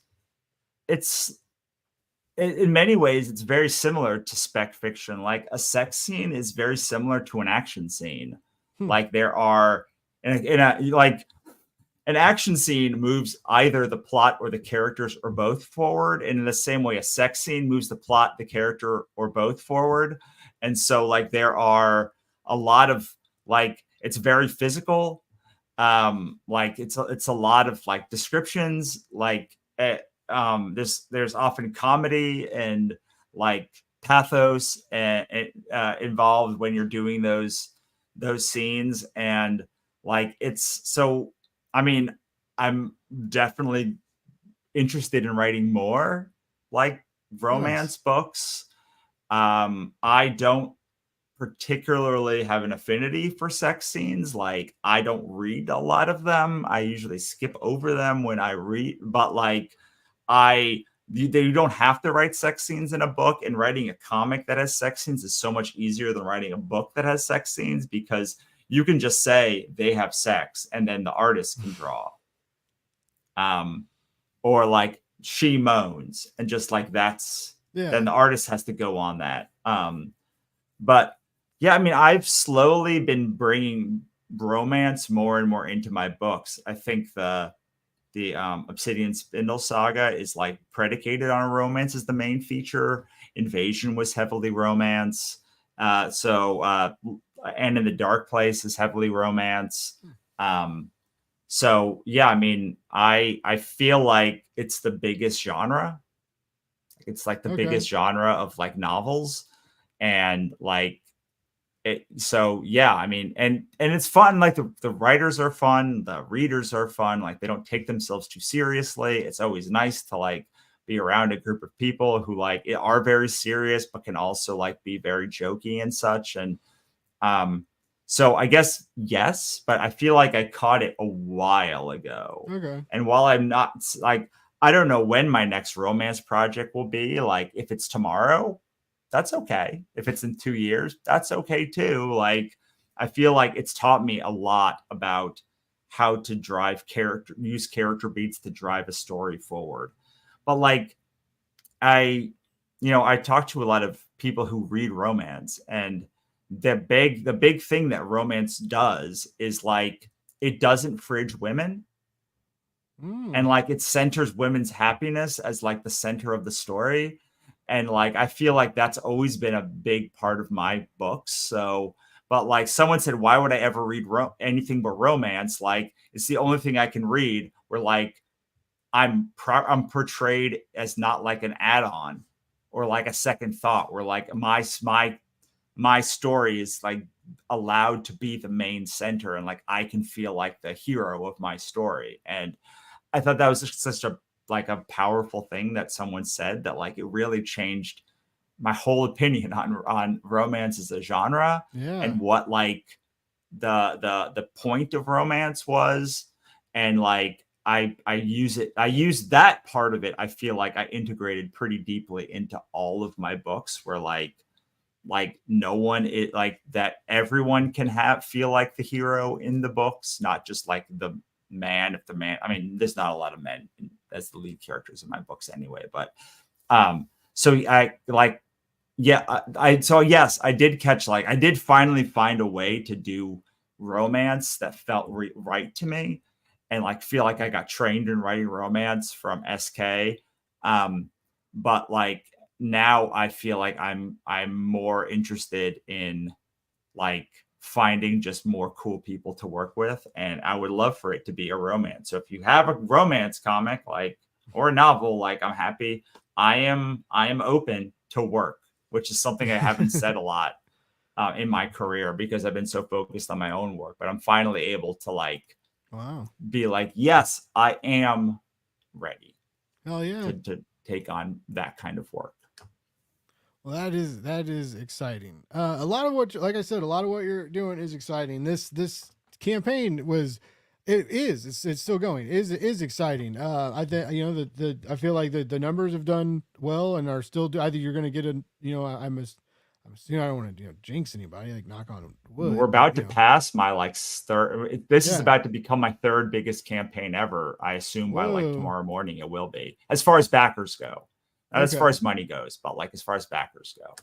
in many ways it's very similar to spec fiction. Like a sex scene is very similar to an action scene. Hmm. Like there are like an action scene moves either the plot or the characters or both forward. And in the same way, a sex scene moves the plot, the character, or both forward. And so, like, there are a lot of like it's very physical. Like it's a lot of like descriptions. Like, there's often comedy and like pathos involved when you're doing those scenes, and like it's so I mean, I'm definitely interested in writing more like romance Nice. books. I don't particularly have an affinity for sex scenes. Like, I don't read a lot of them. I usually skip over them when I read, but like, you don't have to write sex scenes in a book, and writing a comic that has sex scenes is so much easier than writing a book that has sex scenes, because you can just say they have sex and then the artist can draw. Or like she moans, and just like then the artist has to go on that. But yeah, I mean, I've slowly been bringing romance more and more into my books. I think the Obsidian Spindle saga is like predicated on a romance as the main feature. Invasion was heavily romance. And In the Dark Place is heavily romance. So yeah, I mean, I feel like it's the biggest genre. It's like the biggest genre of like novels, and like it. So yeah, I mean, and it's fun. Like the writers are fun, the readers are fun. Like they don't take themselves too seriously. It's always nice to like be around a group of people who like are very serious, but can also like be very jokey and such. And so I guess yes, but I feel like I caught it a while ago. Okay. And while I'm not like, I don't know when my next romance project will be. Like if it's tomorrow, that's okay. If it's in 2 years, that's okay too. Like I feel like it's taught me a lot about how to use character beats to drive a story forward. But like I talk to a lot of people who read romance, and the big thing that romance does is like it doesn't fridge women, and like it centers women's happiness as like the center of the story. And like I feel like that's always been a big part of my books. So but like someone said, why would I ever read anything but romance? Like it's the only thing I can read where like I'm portrayed as not like an add-on or like a second thought, where like my story is like allowed to be the main center, and like I can feel like the hero of my story. And I thought that was just such a powerful thing that someone said, that like it really changed my whole opinion on romance as a genre. Yeah. And what like the point of romance was. And like I use that part of it. I feel like I integrated pretty deeply into all of my books, where like no one is like that. Everyone can feel like the hero in the books, not just like the man. If the man, I mean, there's not a lot of men as the lead characters in my books anyway. But so I like, yeah, so yes, I did catch I did finally find a way to do romance that felt right to me, and like feel like I got trained in writing romance from SK. But like now I feel like I'm more interested in like finding just more cool people to work with, and I would love for it to be a romance. So if you have a romance comic or a novel, like I'm happy. I am open to work. which is something I haven't said a lot in my career because I've been so focused on my own work. But I'm finally able to like be like, yes, I am ready. Hell yeah. To take on that kind of work. Well, that is exciting. A lot of what, like I said, a lot of what you're doing is exciting. This campaign was, it's still going. It is exciting. I think I feel like the numbers have done well and are still. I think you're going to get a. I don't want to jinx anybody, like knock on wood. We're about to pass my like third. This is about to become my third biggest campaign ever. I assume by like tomorrow morning it will be, as far as backers go. Not as far as money goes, but like as far as backers go.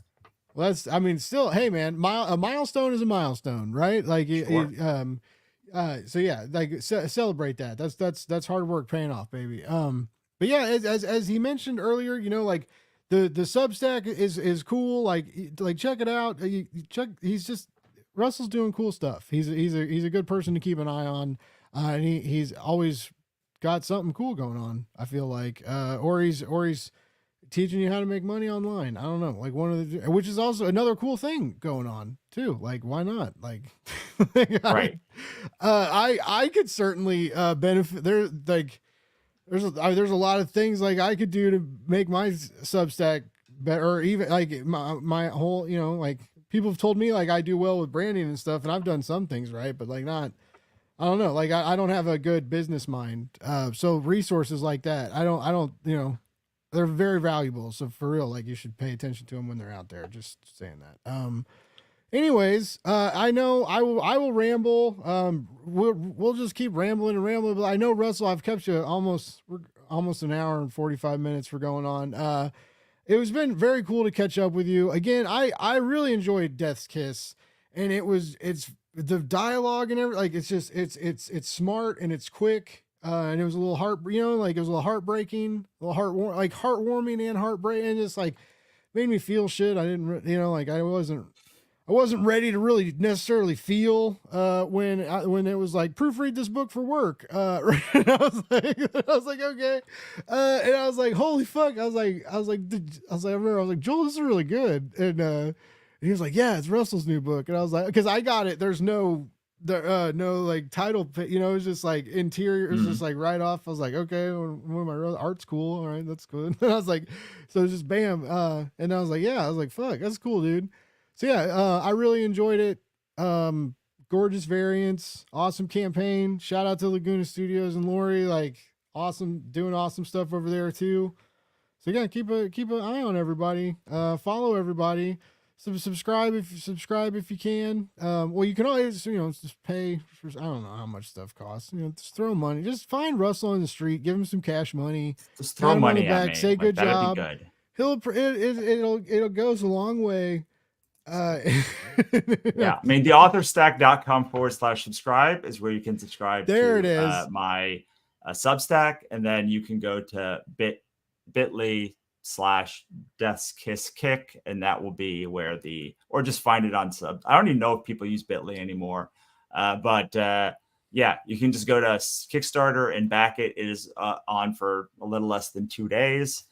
Well, still, hey man, a milestone is a milestone, right? Like, Sure. So yeah, like celebrate that. That's hard work paying off, baby. But yeah, as he mentioned earlier, like the Substack is cool. Like check it out. Russell's doing cool stuff. He's a good person to keep an eye on. And he's always got something cool going on. I feel like, or he's teaching you how to make money online. I don't know, like which is also another cool thing going on too. Like, why not? Like, right. I could certainly benefit there. Like, there's a lot of things like I could do to make my Substack better, or even like my whole, like people have told me like I do well with branding and stuff, and I've done some things right, but like not. I don't know. Like I don't have a good business mind. So resources like that, I don't. They're very valuable. So for real, like you should pay attention to them when they're out there. Just saying that. Anyways, I know I will ramble. We'll just keep rambling and rambling, but I know Russell, I've kept you almost an hour and 45 minutes for going on. It has been very cool to catch up with you again. I really enjoyed Death's Kiss, and it's the dialogue and everything. Like it's smart and it's quick. And it was a little it was a little heartbreaking, a little heartwarming and heartbreaking, and just like made me feel shit. I didn't, like I wasn't ready to really necessarily feel when it was like proofread this book for work. And I was like, okay, and I was like, holy fuck! I remember I was like, Joel, this is really good, and he was like, yeah, it's Russell's new book, and I was like, because I got it. There's no like title, it was just like interior. It was just like right off. I was like, okay, one of my art's cool. All right, that's good. And I was like, so it was just bam. And I was like, yeah, I was like, fuck, that's cool, dude. So yeah, I really enjoyed it. Gorgeous variants, awesome campaign. Shout out to Laguna Studios and Lori, like doing awesome stuff over there too. So yeah, keep an eye on everybody. Follow everybody. Subscribe if you can. Well, you can always just pay for, I don't know how much stuff costs. Just throw money. Just find Russell in the street, give him some cash money. Just throw money at me. Say good job. Good. It'll goes a long way. Yeah, I mean, theauthorstack.com/subscribe is where you can subscribe. There to, it is. My Substack, and then you can go to bit.ly/deathskick, and that will be where or just find it on sub. I don't even know if people use Bitly anymore, but yeah, you can just go to Kickstarter and back it. It is on for a little less than 2 days.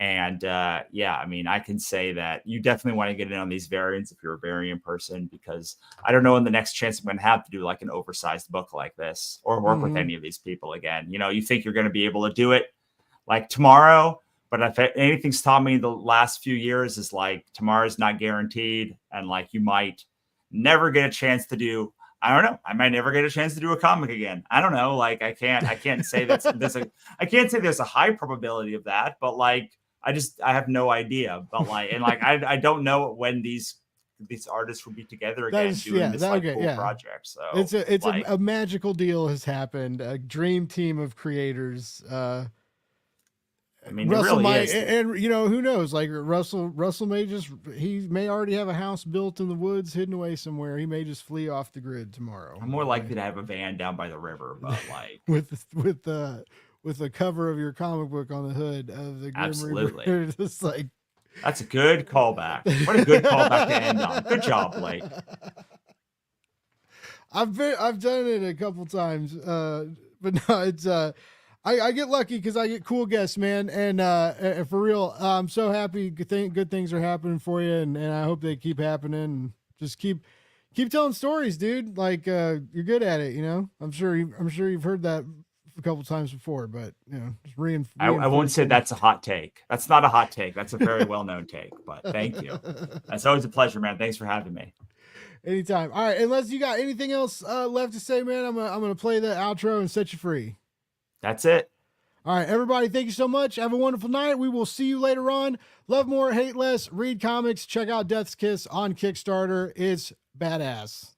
And yeah, I mean, I can say that you definitely want to get in on these variants if you're a variant person, because I don't know when the next chance I'm going to have to do like an oversized book like this or work with any of these people again. You think you're going to be able to do it like tomorrow, but if anything's taught me the last few years is like tomorrow's not guaranteed, and like you might never get a chance to do. I don't know. I might never get a chance to do a comic again. I don't know. Like I can't say I can't say there's a high probability of that, but like. I have no idea, but like, and like, I don't know when these artists will be together again doing this cool project. So it's like, a magical deal has happened. A dream team of creators. I mean, Russell it really is. And who knows? Like Russell he may already have a house built in the woods, hidden away somewhere. He may just flee off the grid tomorrow. I'm more likely to have a van down by the river, but like with the cover of your comic book on the hood of the Grim absolutely. Reaper. Just like that's a good callback. What a good callback to end on. Good job, Blake. I've done it a couple times, but no, it's I get lucky because I get cool guests, man. And for real, I'm so happy. Good things are happening for you, and I hope they keep happening. And just keep telling stories, dude. Like you're good at it, you know. I'm sure you've heard that a couple times before, but you know, just I won't say that's a hot take. That's not a hot take. That's a very well-known take, but thank you. That's always a pleasure, man. Thanks for having me. Anytime. All right. Unless you got anything else left to say, man, I'm gonna play the outro and set you free. That's it. All right, everybody. Thank you so much. Have a wonderful night. We will see you later on. Love more, hate less. Read comics. Check out Death's Kiss on Kickstarter. It's badass.